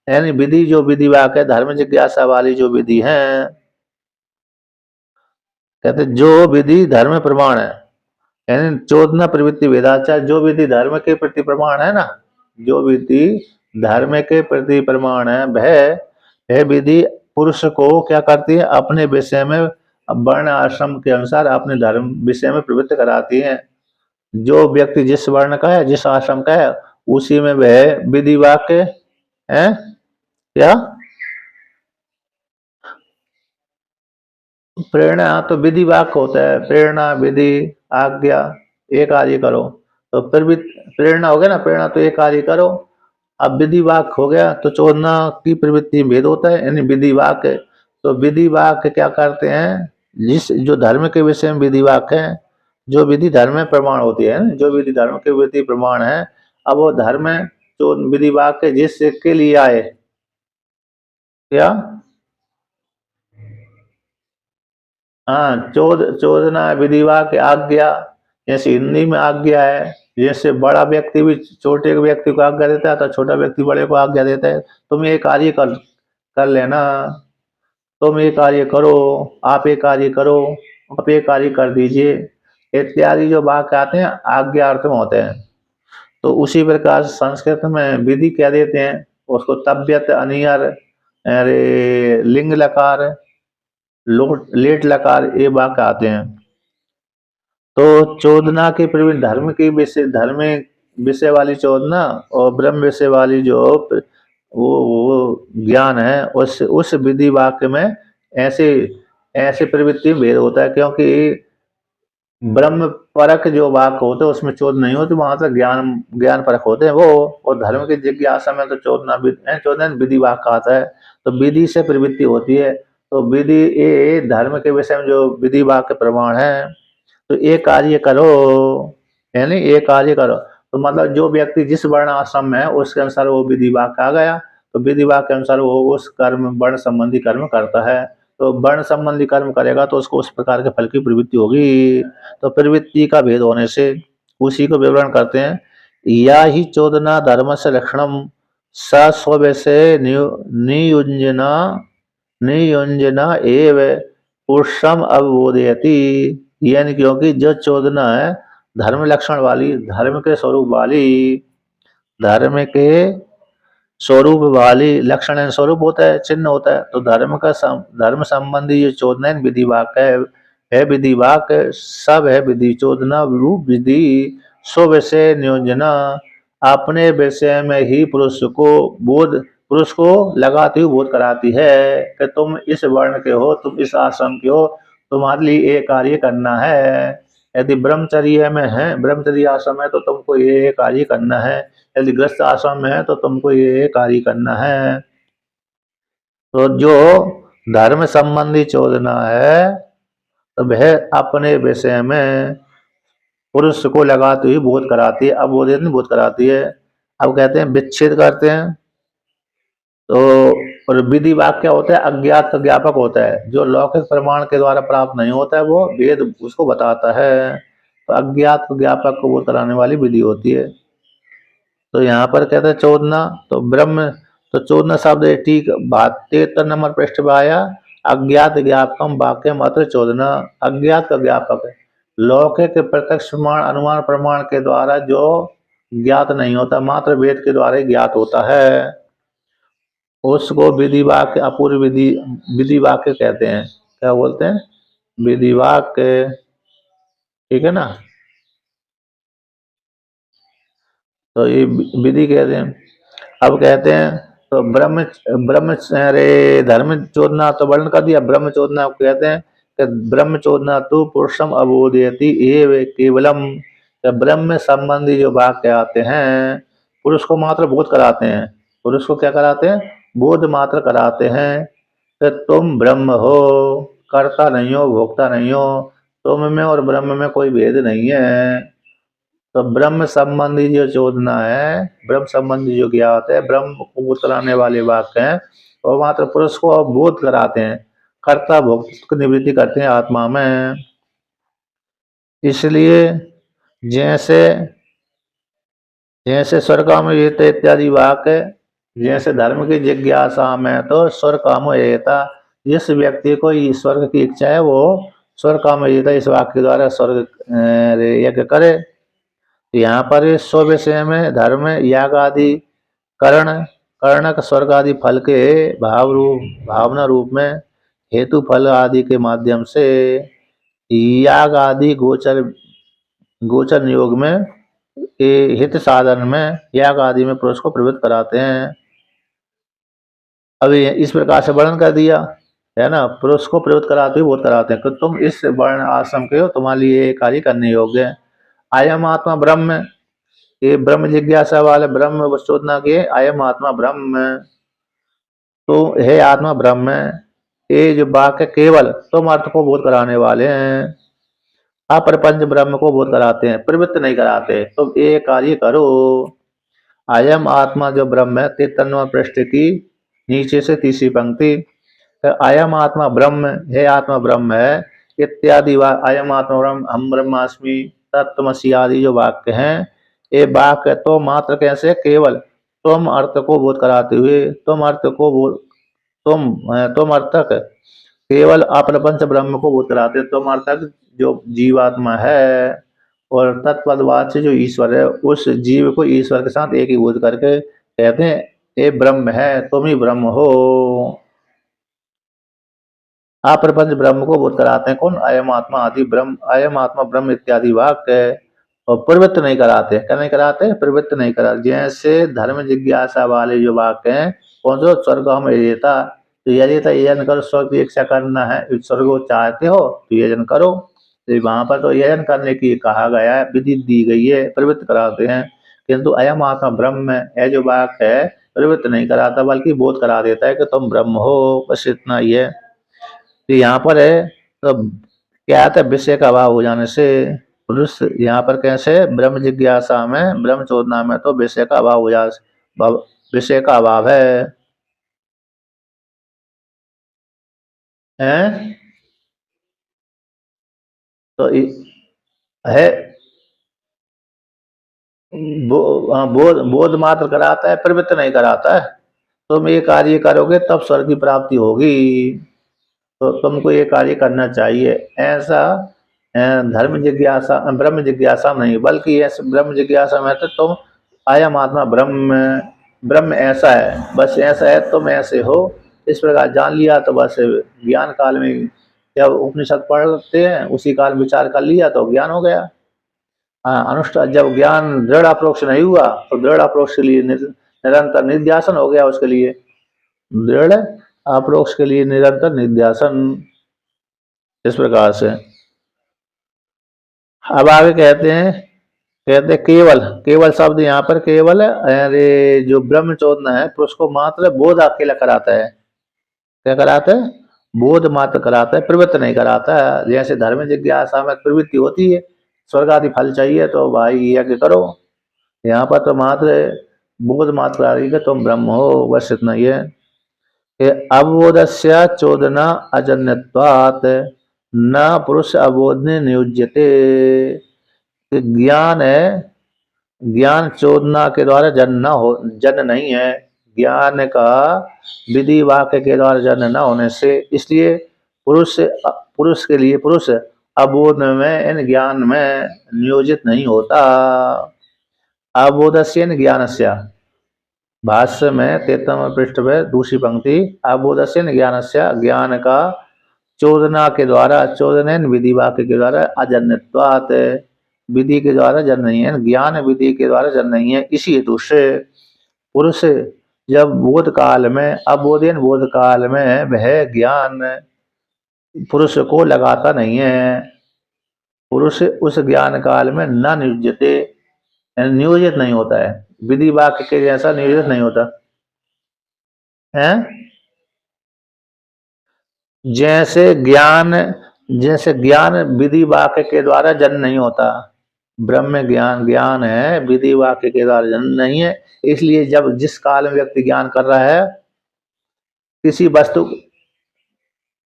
A: यानी विधि जो विधि वाक्य धर्म जिज्ञासा वाली जो विधि है, कहते जो विधि धर्म प्रमाण है, यानी चोदना प्रवृत्ति वेदाचार, जो विधि धर्म के प्रति प्रमाण है ना, जो विधि धर्म के प्रति प्रमाण है वह विधि पुरुष को क्या करती है, अपने विषय में वर्ण आश्रम के अनुसार अपने धर्म विषय में प्रवृत्त कराती है। जो व्यक्ति जिस वर्ण का है जिस आश्रम का है उसी में वह विधि वाक्य है क्या प्रेरणा, तो विधि वाक्य होता है, प्रेरणा विधि आज्ञा एक कार्य करो, तो फिर भी प्रेरणा हो गया ना, प्रेरणा तो एक कार्य करो। अब विधि वाक्य हो गया तो चोदना की प्रवृत्ति भेद होता है, यानी विधि वाक्य। तो विधि वाक्य क्या करते हैं, जिस जो धर्म के विषय में विधि वाक्य है, जो विधि धर्म में प्रमाण होती है, जो विधि धर्म के विधि प्रमाण है, अब वो धर्म जो विधि वाक्य जिसके लिए आए क्या, हाँ चोदना विधि वाक्य आज्ञा, जैसे हिंदी में आज्ञा है, जैसे बड़ा व्यक्ति भी छोटे व्यक्ति को आज्ञा देता है तो छोटा व्यक्ति बड़े को आज्ञा देता है, तुम ये कार्य कर कर लेना, तुम ये कार्य करो, आप ये कार्य करो, आप ये कार्य कर दीजिए, इत्यादि जो वाक्य आते हैं आज्ञा अर्थ में होते हैं। तो उसी प्रकार संस्कृत में विधि कह देते हैं उसको, तब्यत अनियर, अरे लिंग लकार, लेट लकार, ये वाक्य आते हैं। तो चोदना के प्रवृत्ति धर्म विषय वाली चोदना और ब्रह्म विषय वाली जो वो ज्ञान है उस विधि वाक्य में ऐसे ऐसे प्रवृत्ति में भेद होता है, क्योंकि ब्रह्म परक जो वाक्य होते हैं उसमें चोद नहीं होती, वहां से ज्ञान परक होते हैं वो। और धर्म की जिज्ञासा में तो चोदना विधि वाक्य आता है, तो विधि से प्रवृत्ति होती है। तो विधि ये धर्म के विषय में जो विधि वाक्य प्रमाण है, तो एक कार्य करो, यानी एक कार्य करो, तो मतलब जो व्यक्ति जिस वर्ण आश्रम में है उसके अनुसार वो विधि वाक्य आ गया, तो विधि वाक्य के अनुसार वो उस कर्म वर्ण संबंधी कर्म करता है। तो वर्ण संबंधी कर्म करेगा तो उसको उस प्रकार के फल की प्रवृत्ति होगी। तो प्रवृत्ति का भेद होने से उसी को विवरण करते हैं, या ही चोदना धर्म से लक्षणम स स्ववैसे नियुंजना नियुंजना एव पुरुषम अवबोधयति, यानी क्योंकि जो चोदना है धर्म लक्षण वाली, धर्म के स्वरूप वाली, लक्षण स्वरूप होता है, चिन्ह होता है, तो धर्म संबंधी जो चोदना विधि वाक्य है विधि वाक्य सब है विधि चोदना रूप विधि स्व विषय नियोजना, अपने विषय में ही पुरुष को लगाती हुई बोध कराती है कि तुम इस वर्ण के हो, तुम इस आश्रम के हो, तुम्हारे लिए ये कार्य करना है। यदि ब्रह्मचर्य में है, ब्रह्मचर्य आश्रम है तो तुमको ये कार्य करना है, यदि ग्रस्त आश्रम में है तो तुमको ये कार्य करना है। तो जो धर्म संबंधी चोदना है तो वह अपने विषय में पुरुष को लगाती हुई बोध कराती है, अबोधित नहीं बोध कराती है। अब कहते हैं विच्छेद करते हैं, तो और विधि वाक्य होता है अज्ञात का ज्ञापक होता है, जो लौकिक प्रमाण के द्वारा प्राप्त नहीं होता है वो वेद उसको बताता है, तो अज्ञात ज्ञापक को बोध कराने वाली विधि होती है। तो यहाँ पर कहते हैं चोदना, तो ब्रह्म, तो चोदना शब्द ठीक 72 नंबर पृष्ठ पर आया, अज्ञात ज्ञापकम वाक्यम अत्र चोदना, अज्ञात का ज्ञापक है, लौकिक प्रत्यक्ष प्रमाण अनुमान प्रमाण के द्वारा जो ज्ञात नहीं होता, मात्र वेद के द्वारा ही ज्ञात होता है। उसको विधि वाक्य अपूर्व विधि वाक्य कहते हैं। क्या बोलते हैं? विधि वाक्य। ठीक है ना। तो ये विधि कहते हैं। अब कहते हैं तो ब्रह्म ब्रह्म अरे धर्म चोदना तो वर्णन कर दिया। ब्रह्म चोदना को कहते हैं कि ब्रह्म चोदना तो पुरुषम अबोधयति एव केवलम। ब्रह्म संबंधी जो वाक्य आते हैं पुरुष को मात्र बोध कराते हैं। पुरुष को क्या कराते हैं? बोध मात्र कराते हैं कि तुम ब्रह्म हो, कर्ता नहीं हो, भोक्ता नहीं हो। तुम में और ब्रह्म में कोई भेद नहीं है। तो ब्रह्म संबंधी जो चोदना है, ब्रह्म संबंधी जो ज्ञात है, ब्रह्म को बोध कराने वाले वाक्य हैं, वो मात्र पुरुष को बोध कराते हैं, कर्ता भोक्ता की निवृत्ति करते हैं आत्मा में। इसलिए जैसे जैसे स्वर्ग काम इत्यादि वाक्य, जैसे धर्म की जिज्ञासा में तो स्वर्ग काम था। जिस व्यक्ति को स्वर्ग की इच्छा है वो स्वर्ग काम इस वाक्य के द्वारा स्वर्ग यज्ञ करे। यहाँ पर स्व विषय में धर्म याग आदि कर्ण कर्णक स्वर्ग आदि फल के भावना रूप में हेतु फल आदि के माध्यम से याग आदि गोचर गोचर नियोग में हित साधन में याग आदि में पुरुष को प्रवृत्त कराते हैं। अभी इस प्रकार से वर्णन कर दिया है ना। पुरुष को प्रवृत्त कराते हुए बोध कराते हैं कि तुम इस वर्ण आश्रम के हो, तुम्हारे लिए ये कार्य करने योग्य है। अयम आत्मा ब्रह्म, ये ब्रह्म जिज्ञासा वाले ब्रह्म चोदना के अयम आत्मा ब्रह्म। तो हे आत्मा ब्रह्म, ये जो वाक्य केवल तुम अर्थ को बोध कराने वाले हैं, अपरपंच ब्रह्म को बोध कराते हैं, प्रवृत्त नहीं कराते। तुम ये कार्य करो। अयम आत्मा जो ब्रह्म है, 53वां पृष्ठ की नीचे से तीसरी पंक्ति। अयम आत्मा ब्रह्म, हे आत्मा ब्रह्म है इत्यादि अयम आत्मा ब्रह्म, हम ब्रह्मास्मि, तत्त्वमसि आदि जो वाक्य हैं, ये वाक्य तो मात्र कैसे केवल तुम अर्थ को बोध कराते हुए, तुम अर्थक केवल अप्रपंच ब्रह्म को बोध कराते। तुम अर्थक जो जीवात्मा है और तत्पदवाद से जो ईश्वर है, उस जीव को ईश्वर के साथ एक ही बोध करके कहते हैं ये ब्रह्म है, तुम ही ब्रह्म हो। अप्रपंच ब्रह्म को बोध कराते हैं कौन? अयम आत्मा आदि ब्रह्म, अयम आत्मा ब्रह्म इत्यादि वाक्य। और प्रवृत्त नहीं कराते। क्या नहीं कराते? प्रवृत्त नहीं कराते। जैसे धर्म जिज्ञासा वाले जो वाक्य हैं, कौन सा? स्वर्ग हम यजेता, तो यजेता यजन करो, स्वर्ग की इच्छा करना है, स्वर्ग को चाहते हो तो यजन करो। तो वहां पर तो यजन करने की कहा गया है, विधि दी गई है, प्रवृत्त कराते हैं। किंतु अयम आत्मा ब्रह्म है जो वाक्य है, प्रवृत्त नहीं कराता बल्कि बोध करा देता है कि तुम ब्रह्म हो, बस इतना ही है। तो यहाँ पर है तो क्या आता है? विषय का अभाव हो जाने से पुरुष यहाँ पर कैसे ब्रह्म जिज्ञासा में, ब्रह्म चोदना में तो विषय का अभाव हो जा, विषय का अभाव है तो है बोध बोध मात्र कराता है, प्रवृत्त नहीं कराता है। तुम ये कार्य करोगे तब स्वर्ग की प्राप्ति होगी, तो तुमको ये कार्य करना चाहिए। ऐसा धर्म जिज्ञासा ब्रह्म जिज्ञासा नहीं, बल्कि ऐसे ब्रह्म जिज्ञासा में तो तुम अयम आत्मा ब्रह्म, ब्रह्म ऐसा है, बस ऐसा है, तुम ऐसे हो, इस प्रकार जान लिया तो बस ज्ञान काल में जब उपनिषद पढ़ते हैं उसी काल विचार कर लिया तो ज्ञान हो गया। हाँ, अनुष्ठान जब ज्ञान दृढ़ अप्रोक्ष नहीं हुआ तो दृढ़ अप्रोक्ष के लिए निरंतर निध्यासन हो गया। उसके लिए दृढ़ अप्रोक्ष के लिए निरंतर निध्यासन। इस प्रकार से अब आगे कहते हैं केवल, केवल शब्द यहाँ पर केवल अरे जो ब्रह्म चोदना है तो उसको मात्र बोध अकेला कराता है। क्या कराता है? बोध मात्र कराता है, प्रवृत्त नहीं कराता है। जैसे धर्म जिज्ञासा में प्रवृत्ति होती है, स्वर्ग आदि फल चाहिए तो भाई यज्ञ करो। यहाँ पर तो मात्र बोध मात्र आ रही है तुम ब्रह्म हो, बस इतना ही है। अबोधस्य चोदना अजन्यत्वात् न पुरुष अबोधने नियुज्यते। ज्ञान है, ज्ञान चोदना के द्वारा जन्म नहीं है। ज्ञान का विधि वाक्य के द्वारा जन्म न होने से, इसलिए पुरुष के लिए पुरुष अबोध में, इन ज्ञान में नियोजित नहीं होता। अबोधस्य ज्ञानस्य, भाष्य में 73 पृष्ठ पे दूसरी पंक्ति, अबोधस्य ज्ञानस्य, ज्ञान का चोदना के द्वारा, चोदन विधि वाक्य के द्वारा, अजन्यत्वात्, विधि के द्वारा जन्म नहीं है, ज्ञान विधि के द्वारा जन्म नहीं है। इसी हेतु से पुरुष जब बोध काल में, अबोधन बोध काल में वह ज्ञान पुरुष को लगाता नहीं है, पुरुष उस ज्ञान काल में न नियोजिते, नियोजित नहीं होता है, विधि वाक्य के जैसा नियोजित नहीं होता है। जैसे ज्ञान विधि वाक्य के द्वारा जन्म नहीं होता, ब्रह्म ज्ञान ज्ञान है, विधि वाक्य के द्वारा जन्म नहीं है। इसलिए जब जिस काल में व्यक्ति ज्ञान कर रहा है, किसी वस्तु,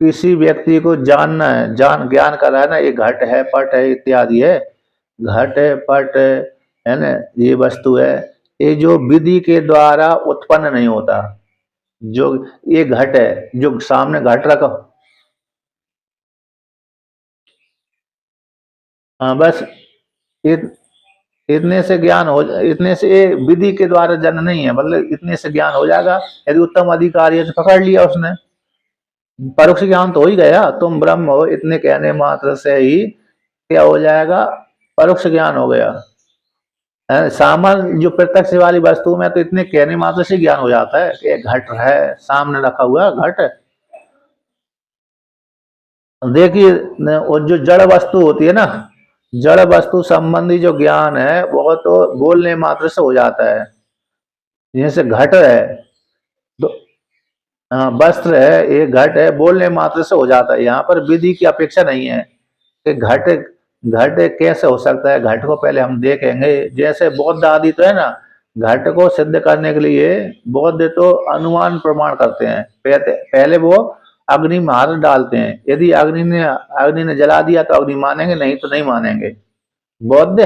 A: किसी व्यक्ति को जानना है, ज्ञान कर रहा है ना, ये घट है, पट है इत्यादि है, घट है, पट है ना, ये वस्तु है, ये जो विधि के द्वारा उत्पन्न नहीं होता। जो ये घट है, जो सामने घट रखा, हाँ बस इतने से ज्ञान हो, इतने से विधि के द्वारा जन्म नहीं है, मतलब इतने से ज्ञान हो जाएगा। यदि उत्तम अधिकारी है तो पकड़ लिया उसने, परोक्ष ज्ञान तो हो ही गया, तुम ब्रह्म हो, इतने कहने मात्र से ही क्या हो जाएगा, परोक्ष ज्ञान हो गया। सामान्य जो प्रत्यक्ष वाली वस्तु में तो इतने कहने मात्र से ज्ञान हो जाता है कि घट है सामने रखा हुआ घट। देखिए, और जो जड़ वस्तु होती है ना, जड़ वस्तु संबंधी जो ज्ञान है वो तो बोलने मात्र से हो जाता है। जैसे घट है तो, हाँ वस्त्र है, ये घट है, बोलने मात्र से हो जाता है। यहाँ पर विधि की अपेक्षा नहीं है कि घट, घट कैसे हो सकता है, घट को पहले हम देखेंगे। जैसे बौद्ध आदि तो है ना, घट को सिद्ध करने के लिए बौद्ध तो अनुमान प्रमाण करते हैं, पहले वो अग्नि में हाथ डालते हैं, यदि अग्नि ने जला दिया तो अग्नि मानेंगे, नहीं तो नहीं मानेंगे। बौद्ध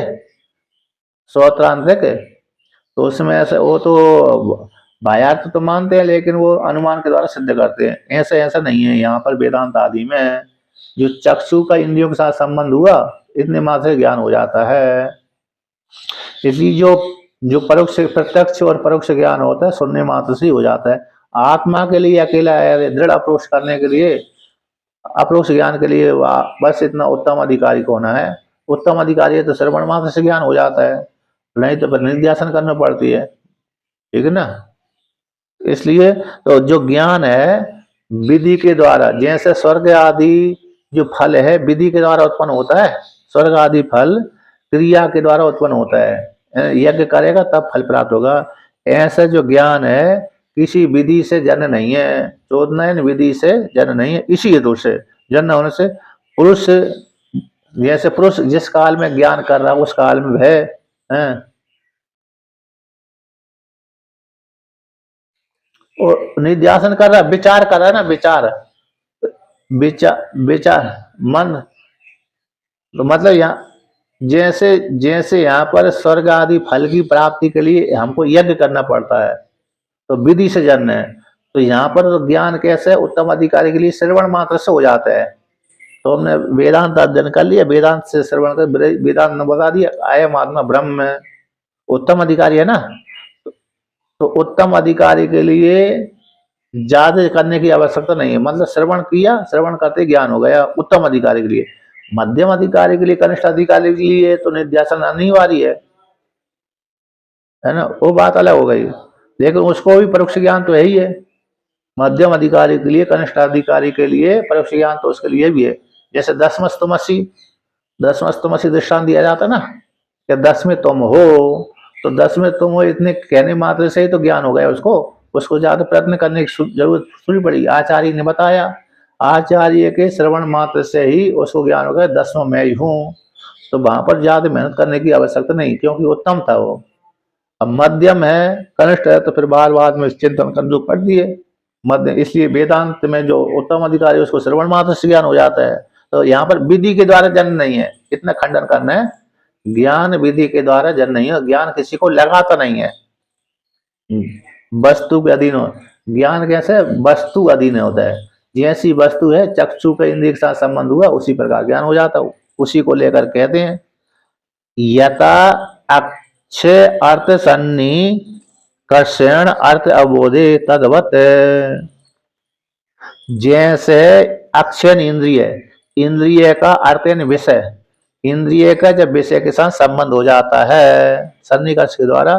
A: स्वतंत्र, तो उसमें ऐसे वो तो बाह्यार्थ तो मानते हैं, लेकिन वो अनुमान के द्वारा सिद्ध करते हैं। ऐसा ऐसा नहीं है यहाँ पर वेदांत आदि में, जो चक्षु का इंद्रियों के साथ संबंध हुआ, इतने मात्र से ज्ञान हो जाता है। इसलिए जो जो परोक्ष प्रत्यक्ष और परोक्ष ज्ञान होता है सुनने मात्र से ही हो जाता है। आत्मा के लिए अकेला दृढ़ अप्रोच करने के लिए, अप्रोक्ष ज्ञान के लिए बस इतना उत्तम अधिकारी होना है। उत्तम अधिकारी है तो श्रवण मात्र से ज्ञान हो जाता है, नहीं तो फिर निध्यासन करना पड़ती है, ठीक है ना। इसलिए तो जो ज्ञान है विधि के द्वारा, जैसे स्वर्ग आदि जो फल है विधि के द्वारा उत्पन्न होता है, स्वर्ग आदि फल क्रिया के द्वारा उत्पन्न होता है, यज्ञ करेगा तब फल प्राप्त होगा। ऐसा जो ज्ञान है किसी विधि से जन्म नहीं है, चोदनयन विधि से जन्म नहीं है। इसी हेतु से जन्म होने से पुरुष, जैसे पुरुष जिस काल में ज्ञान कर रहा है उस काल में है, और निध्यासन कर रहा है, विचार कर रहा है ना, विचार विचार विचार मन, तो मतलब यहाँ जैसे जैसे यहाँ पर स्वर्ग आदि फल की प्राप्ति के लिए हमको यज्ञ करना पड़ता है, तो विधि से जन्म है। तो यहाँ पर तो ज्ञान कैसे उत्तम अधिकारी के लिए श्रवण मात्र से हो जाता है। तो हमने वेदांत अध्ययन कर लिया, वेदांत से श्रवण कर वेदांत ने बता दिया आयम आत्मा ब्रह्म है, उत्तम अधिकारी है ना। तो उत्तम अधिकारी के लिए ज्यादा करने की आवश्यकता नहीं है, मतलब श्रवण किया, श्रवण करते ज्ञान हो गया उत्तम अधिकारी के लिए। मध्यम अधिकारी के लिए, कनिष्ठ अधिकारी के लिए तो निध्यासन अनिवार्य है ना, वो बात अलग हो गई। लेकिन उसको भी परोक्ष ज्ञान तो है ही है, मध्यम अधिकारी के लिए, कनिष्ठ अधिकारी के लिए परोक्ष ज्ञान तो उसके लिए भी है। जैसे दसमस्तमसी, दसमस्तमसी दृष्टांत दिया जाता है ना, कि 10 में तुम हो, तो 10 में तुम हो इतने कहने मात्र से ही तो ज्ञान हो गया उसको, उसको ज्यादा प्रयत्न करने की जरूरत थोड़ी पड़ी। आचार्य ने बताया, आचार्य के श्रवण मात्र से ही उसको ज्ञान हो गया 10वां मैं ही हूँ, तो वहां पर ज्यादा मेहनत करने की आवश्यकता नहीं, क्योंकि उत्तम था वो। अब मध्यम है, कनिष्ठ है, तो फिर बार बार में चिंतन करने पड़ दिए मध्य। इसलिए वेदांत में जो उत्तम अधिकारी उसको श्रवण मात्र से ज्ञान हो जाता है। तो यहाँ पर विधि के द्वारा जन्म नहीं है, इतना खंडन करना है। ज्ञान विधि के द्वारा जन्म नहीं है, ज्ञान किसी को लगाता नहीं है, वस्तु के अधीन हो। ज्ञान कैसे वस्तु अधीन होता है, जैसी वस्तु है चक्षु के इंद्रिय के साथ संबंध हुआ उसी प्रकार ज्ञान हो जाता है, उसी को लेकर कहते हैं यथा अक्षय अर्थ सन्नी कर्षण अर्थ अवबोधे तद्वत। जैसे अक्षर इंद्रिय, इंद्रिय का अर्थ है विषय, इंद्रिय का जब विषय के साथ संबंध हो जाता है सन्निकर्ष के द्वारा,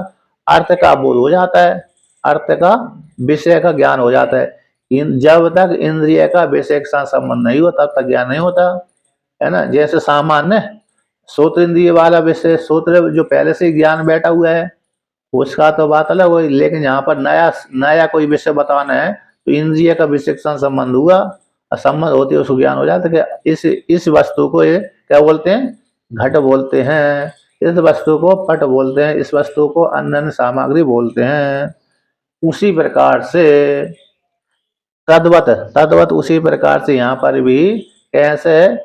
A: अर्थ का बोध हो जाता है, अर्थ का विषय का ज्ञान हो जाता है। जब तक इंद्रिय का विषय के साथ संबंध नहीं होता तब तक ज्ञान नहीं होता है ना। जैसे सामान्य श्रोत्र इंद्रिय वाला विषय, श्रोत्र जो पहले से ज्ञान बैठा हुआ है उसका तो बात अलग हुई, लेकिन यहाँ पर नया नया कोई विषय बताना है तो इंद्रिय का विषय के साथ संबंध हुआ और संबंध होते उसको ज्ञान हो जाता है कि इस वस्तु को ये क्या बोलते हैं, घट बोलते हैं, इस वस्तु को पट बोलते हैं, इस वस्तु को अन्य अन्य सामग्री बोलते हैं। उसी प्रकार से तद्वत, तद्वत उसी प्रकार से यहाँ पर भी कैसे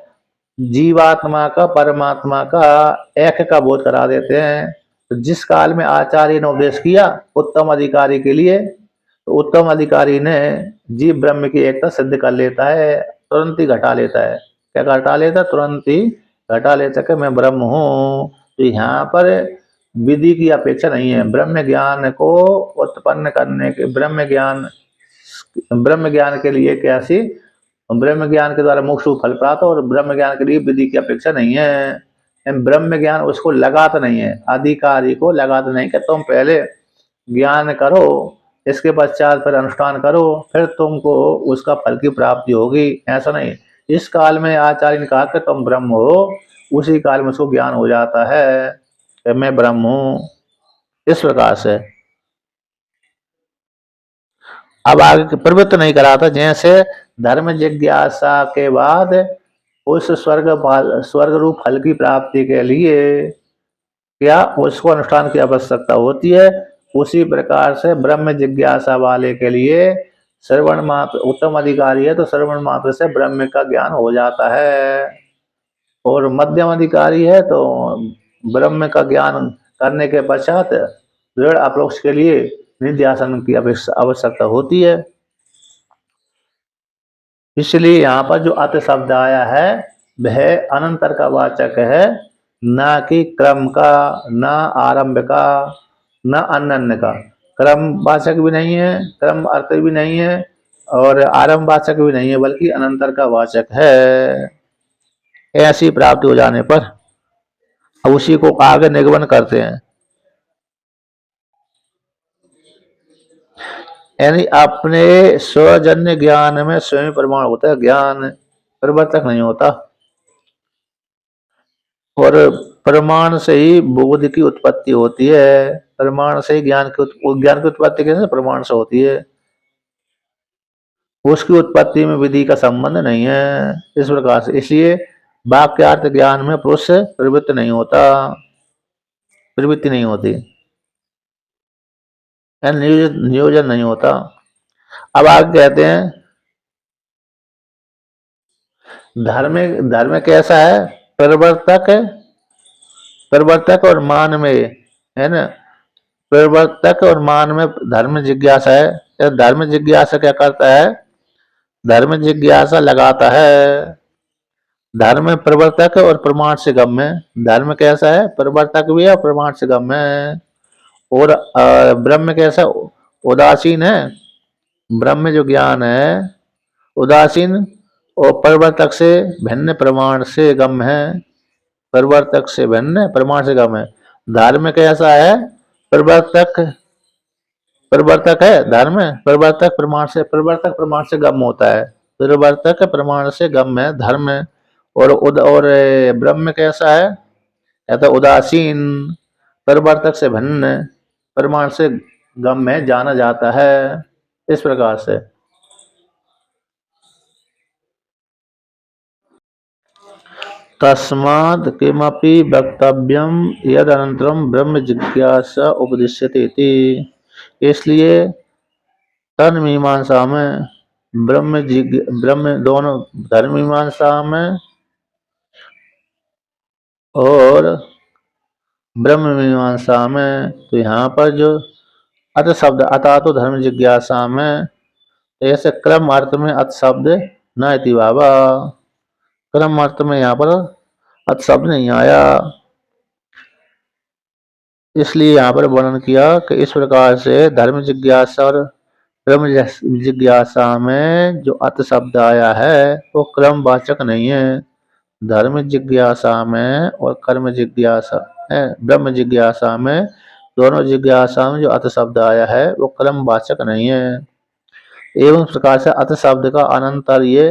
A: जीवात्मा का परमात्मा का एक का बोध करा देते हैं। तो जिस काल में आचार्य ने उपदेश किया उत्तम अधिकारी के लिए, तो उत्तम अधिकारी ने जीव ब्रह्म की एकता सिद्ध कर लेता है, तुरंत ही घटा लेता है। क्या घटा लेता, तुरंत ही घटा लेता कि मैं ब्रह्म हूँ। तो यहाँ पर विधि की अपेक्षा नहीं है, ब्रह्म ज्ञान को उत्पन्न करने के, ब्रह्म ज्ञान के लिए कैसी, ब्रह्म ज्ञान के द्वारा मोक्ष फल प्राप्त और ब्रह्म ज्ञान के लिए विधि की अपेक्षा नहीं है। ब्रह्म ज्ञान उसको लगाता नहीं है, अधिकारी को लगाता नहीं कि तुम पहले ज्ञान करो इसके पश्चात फिर अनुष्ठान करो फिर तुमको उसका फल की प्राप्ति होगी, ऐसा नहीं। इस काल में आचार्य ने कहा कि तुम ब्रह्म हो, उसी काल में उसको ज्ञान हो जाता है कि मैं ब्रह्म हूँ। इस प्रकार से अब आगे प्रवृत्त नहीं कराता। जैसे धर्म जिज्ञासा के बाद उस स्वर्ग रूप फल की प्राप्ति के लिए क्या उसको अनुष्ठान की आवश्यकता होती है, उसी प्रकार से ब्रह्म जिज्ञासा वाले के लिए श्रवण मात्र, उत्तम अधिकारी है तो श्रवण मात्र से ब्रह्म का ज्ञान हो जाता है, और मध्यम अधिकारी है तो ब्रह्म का ज्ञान करने के पश्चात दृढ़ अपरोक्ष के लिए निध्यासन की आवश्यकता होती है। इसलिए यहाँ पर जो अत शब्द आया है वह अनंतर का वाचक है, न कि क्रम का, न आरंभ का, न अन्य का। क्रम वाचक भी नहीं है, क्रम अर्थ भी नहीं है और आरंभ वाचक भी नहीं है, बल्कि अनंतर का वाचक है। ऐसी प्राप्ति हो जाने पर अब उसी को आगे निगमन करते हैं, यानी अपने स्वजन्य ज्ञान में स्वयं प्रमाण होता है, ज्ञान प्रवर्तक नहीं होता। और प्रमाण से ही बोध की उत्पत्ति होती है, प्रमाण से ही ज्ञान की उत्पत्ति कैसे प्रमाण से होती है, उसकी उत्पत्ति में विधि का संबंध नहीं है। इस प्रकार से इसलिए वाक्यार्थ ज्ञान में पुरुष प्रवृत्ति नहीं होता, प्रवृत्ति नहीं होती, नियोजन नहीं होता। अब आगे कहते हैं धर्म, धर्म कैसा है, प्रवर्तक, प्रवर्तक और मान में है ना, प्रवर्तक और मान में धर्म जिज्ञासा है। धर्म जिज्ञासा क्या करता है, धर्म जिज्ञासा लगाता है, धर्म प्रवर्तक और प्रमाण से गम्य है। धर्म कैसा है, प्रवर्तक भी है और प्रमाण से गम्य है। और ब्रह्म कैसा, उदासीन है, ब्रह्म जो ज्ञान है उदासीन और प्रवर्तक से भिन्न प्रमाण से गम्य है, प्रवर्तक से भिन्न प्रमाण से गम्य है। धर्म कैसा है, प्रवर्तक, प्रवर्तक है धर्म, प्रवर्तक प्रमाण से, प्रवर्तक प्रमाण से गम्य होता है, प्रवर्तक प्रमाण से गम्य है धर्म। और ब्रह्म कैसा है, या तो उदासीन, प्रवर्तक से भिन्न प्रमाण से गम्य है, जाना जाता है। इस प्रकार से तस्माद् किमपि वक्तव्यम यदनन्तरं ब्रह्म जिज्ञासा उपदिश्यते इति। इसलिए तन मीमांसा में ब्रह्म दोनों, धर्म मीमांसा में और ब्रह्म मीमांसा में, तो यहाँ पर जो अत शब्द, अतः तो धर्म जिज्ञासा में, ऐसे क्रम अर्थ में अत शब्द न इति भावा, क्रम अर्थ में यहाँ पर अत शब्द नहीं आया। इसलिए यहाँ पर वर्णन किया कि इस प्रकार से धर्म जिज्ञासा और ब्रह्म जिज्ञासा में जो अत शब्द आया है वो क्रमवाचक नहीं है। धर्म जिज्ञासा में और कर्म जिज्ञासा है, ब्रह्म जिज्ञासा में, दोनों जिज्ञासा में जो अत शब्द आया है वो क्रमवाचक नहीं है। एवं इस प्रकार से अत शब्द का अनंतर ये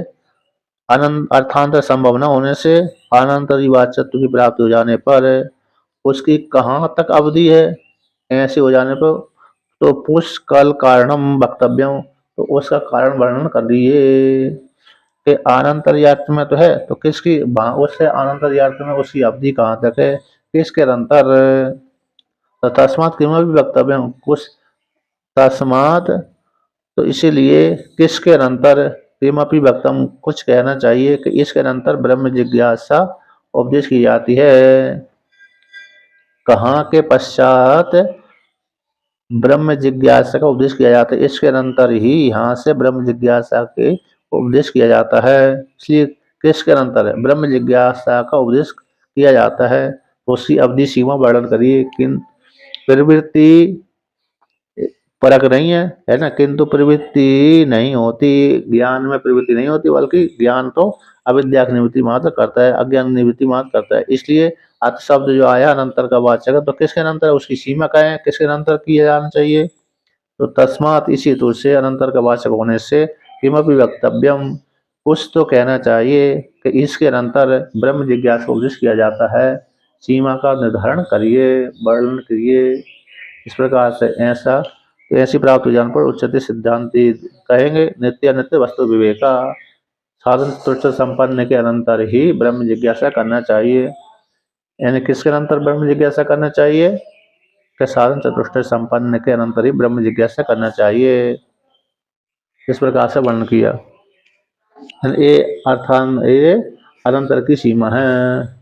A: अनंत अर्थांतर संभव न होने से अनंतरी वाच्यत्व की प्राप्ति हो जाने पर उसकी कहाँ तक अवधि है, ऐसे हो जाने पर तो पुष्कल कारणम वक्तव्यम, तो उसका कारण वर्णन कर दिए कि अनंतर्यार्थ में तो है, तो किसकी उससे अनंतर्यार्थ में उसकी अवधि कहाँ तक है, किसके अंतर, तो तस्मात किमपि वक्तव्यम, कुछ तस्मात, तो इसीलिए किसके अंतर, किमपि वक्तम, कुछ कहना चाहिए कि इसके अंतर ब्रह्म जिज्ञासा उपदेश की जाती है। कहाँ के पश्चात ब्रह्म जिज्ञासा का उपदेश किया जाता है, इसके अंतर ही यहाँ से ब्रह्म जिज्ञासा के उपदेश किया जाता है। इसलिए किसके अंतर है, ब्रह्म जिज्ञासा का उपदेश किया जाता है। उसकी अवधि सीमा वर्णन करिए। किन प्रवृत्ति परक नहीं है ना, किंतु प्रवृत्ति नहीं होती, ज्ञान में प्रवृत्ति नहीं होती, बल्कि ज्ञान तो अविद्या की निवृत्ति मात्र करता है, अज्ञान निवृत्ति मात्र करता है। इसलिए अत शब्द जो आया अनंतर का वाचक है, तो किसके अनंतर, उसकी सीमा क्या है, किसके अनंतर किया जाना चाहिए, तो तस्मात, इसी तो से अनंतर का वाचक होने से किमपि वक्तव्यम, कुछ तो कहना चाहिए कि इसके अनंतर ब्रह्म जिज्ञासा को उपदेश किया जाता है। सीमा का निर्धारण करिए, वर्णन करिए। इस प्रकार से ऐसा, तो ऐसी प्राप्त हो जाने पर उच्चते सिद्धांति कहेंगे नित्य अनित्य वस्तु विवेका, साधन तुष्ट संपन्न के अनंतर ही ब्रह्म जिज्ञासा करना चाहिए। यानी किसके अनंतर ब्रह्म जिज्ञासा करना चाहिए, कि साधन चतुष्ट संपन्न के अनंतर ही ब्रह्म जिज्ञासा करना चाहिए। इस प्रकार से वर्णन किया। ये अर्थान ये अनंतर की सीमा है।